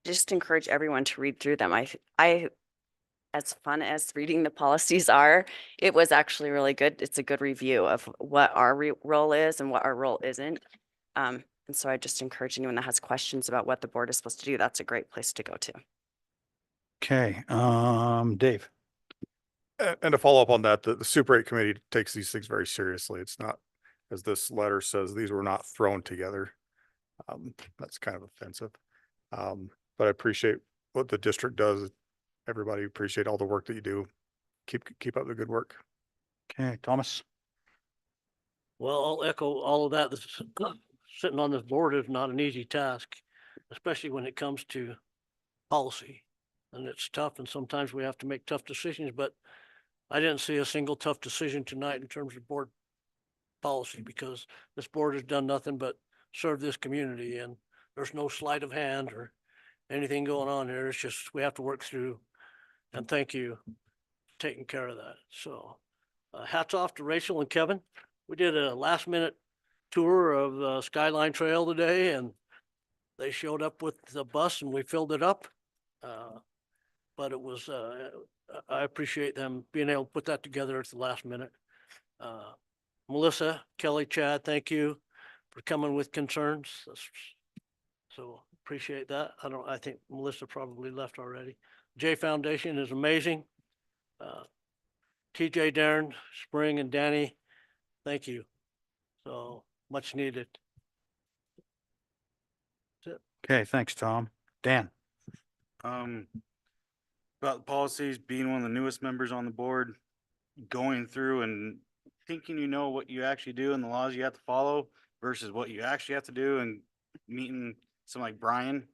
just encourage everyone to read through them. I as fun as reading the policies are, it was actually really good. It's a good review of what our role is and what our role isn't. And so I just encourage anyone that has questions about what the board is supposed to do, that's a great place to go to. Okay, Dave. And to follow up on that, the Super 8 committee takes these things very seriously. It's not, as this letter says, these were not thrown together. That's kind of offensive. But I appreciate what the district does. Everybody appreciate all the work that you do. Keep up the good work. Okay, Thomas. Well, I'll echo all of that. Sitting on this board is not an easy task, especially when it comes to policy. And it's tough, and sometimes we have to make tough decisions, but I didn't see a single tough decision tonight in terms of board policy, because this board has done nothing but serve this community, and there's no sleight of hand or anything going on here. It's just, we have to work through, and thank you for taking care of that. So hats off to Rachel and Kevin. We did a last minute tour of the Skyline Trail today, and They showed up with the bus and we filled it up. But it was, I appreciate them being able to put that together at the last minute. Melissa, Kelly, Chad, thank you for coming with concerns. So appreciate that. I think Melissa probably left already. J Foundation is amazing. TJ, Darren, Spring, and Danny, thank you. So much needed. That's it. Okay, thanks, Tom. Dan? About the policies, being one of the newest members on the board, going through and thinking you know what you actually do and the laws you have to follow versus what you actually have to do, and meeting someone like Brian,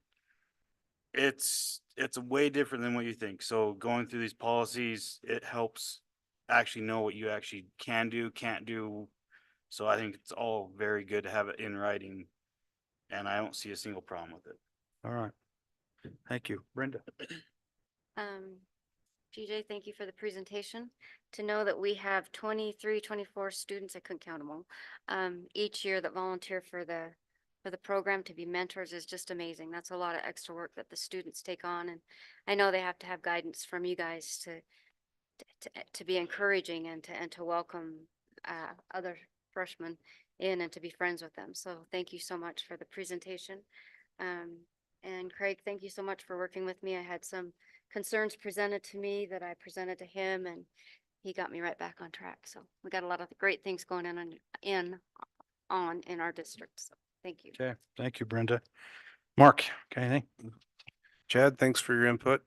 it's way different than what you think. So going through these policies, it helps actually know what you actually can do, can't do. So I think it's all very good to have it in writing, and I don't see a single problem with it. All right. Thank you. Brenda? GJ, thank you for the presentation. To know that we have 23, 24 students, I couldn't count them all, each year that volunteer for the program to be mentors is just amazing. That's a lot of extra work that the students take on, and I know they have to have guidance from you guys to be encouraging and to welcome other freshmen in and to be friends with them. So thank you so much for the presentation. And Craig, thank you so much for working with me. I had some concerns presented to me that I presented to him, and he got me right back on track. So we got a lot of great things going on in our district. So thank you. Okay, thank you, Brenda. Mark, okay, anything? Chad, thanks for your input.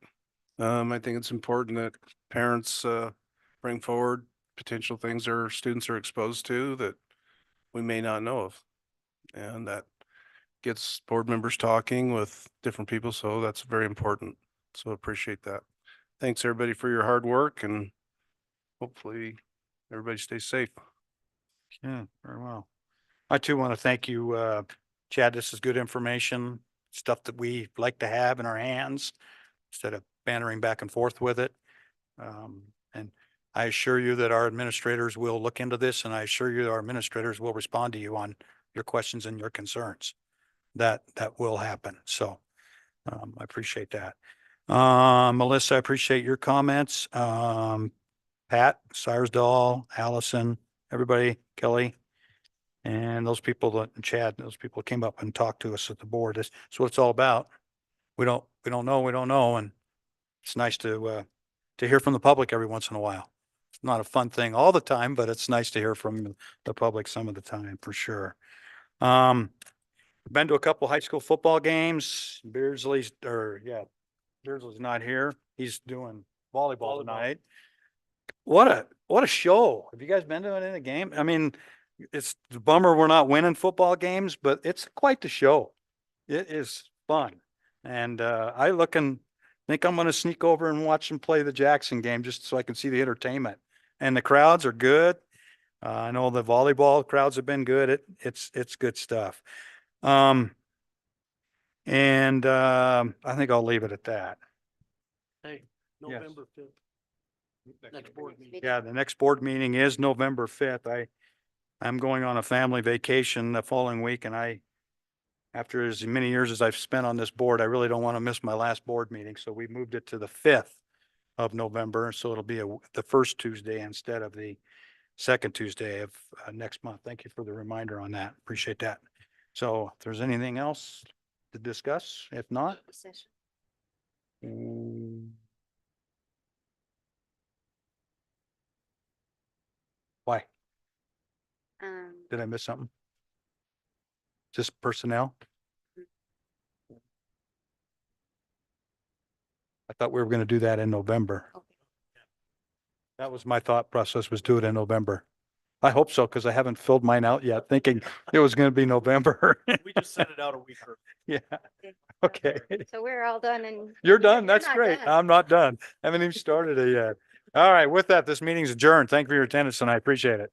I think it's important that parents bring forward potential things their students are exposed to that we may not know of. And that gets board members talking with different people. So that's very important. So appreciate that. Thanks everybody for your hard work, and hopefully everybody stays safe. Yeah, very well. I too want to thank you, Chad. This is good information, stuff that we like to have in our hands instead of bantering back and forth with it. And I assure you that our administrators will look into this, and I assure you our administrators will respond to you on your questions and your concerns. That will happen. So I appreciate that. Melissa, I appreciate your comments. Pat, Syersdal, Allison, everybody, Kelly, and those people that Chad, those people came up and talked to us at the board. That's what it's all about. We don't know. And it's nice to hear from the public every once in a while. It's not a fun thing all the time, but it's nice to hear from the public some of the time for sure. Been to a couple high school football games. Beardsley's not here. He's doing volleyball tonight. What a show. Have you guys been to it in a game? I mean, it's a bummer we're not winning football games, but it's quite the show. It is fun. And I think I'm going to sneak over and watch them play the Jackson game just so I can see the entertainment. And the crowds are good. I know the volleyball crowds have been good. It's good stuff. I think I'll leave it at that. Hey, November 5th. Next board meeting. Yeah, the next board meeting is November 5th. I'm going on a family vacation the following week, and after as many years as I've spent on this board, I really don't want to miss my last board meeting. So we moved it to the 5th of November. So it'll be the first Tuesday instead of the second Tuesday of next month. Thank you for the reminder on that. Appreciate that. So if there's anything else to discuss, if not. Why? Did I miss something? Just personnel? I thought we were going to do that in November. That was my thought process, was do it in November. I hope so, because I haven't filled mine out yet, thinking it was going to be November. We just sent it out a week early. Yeah. Okay. So we're all done and. You're done. That's not great. done. I'm not done. Haven't even started it yet. All right. With that, this meeting's adjourned. Thank you for your attendance, and I appreciate it.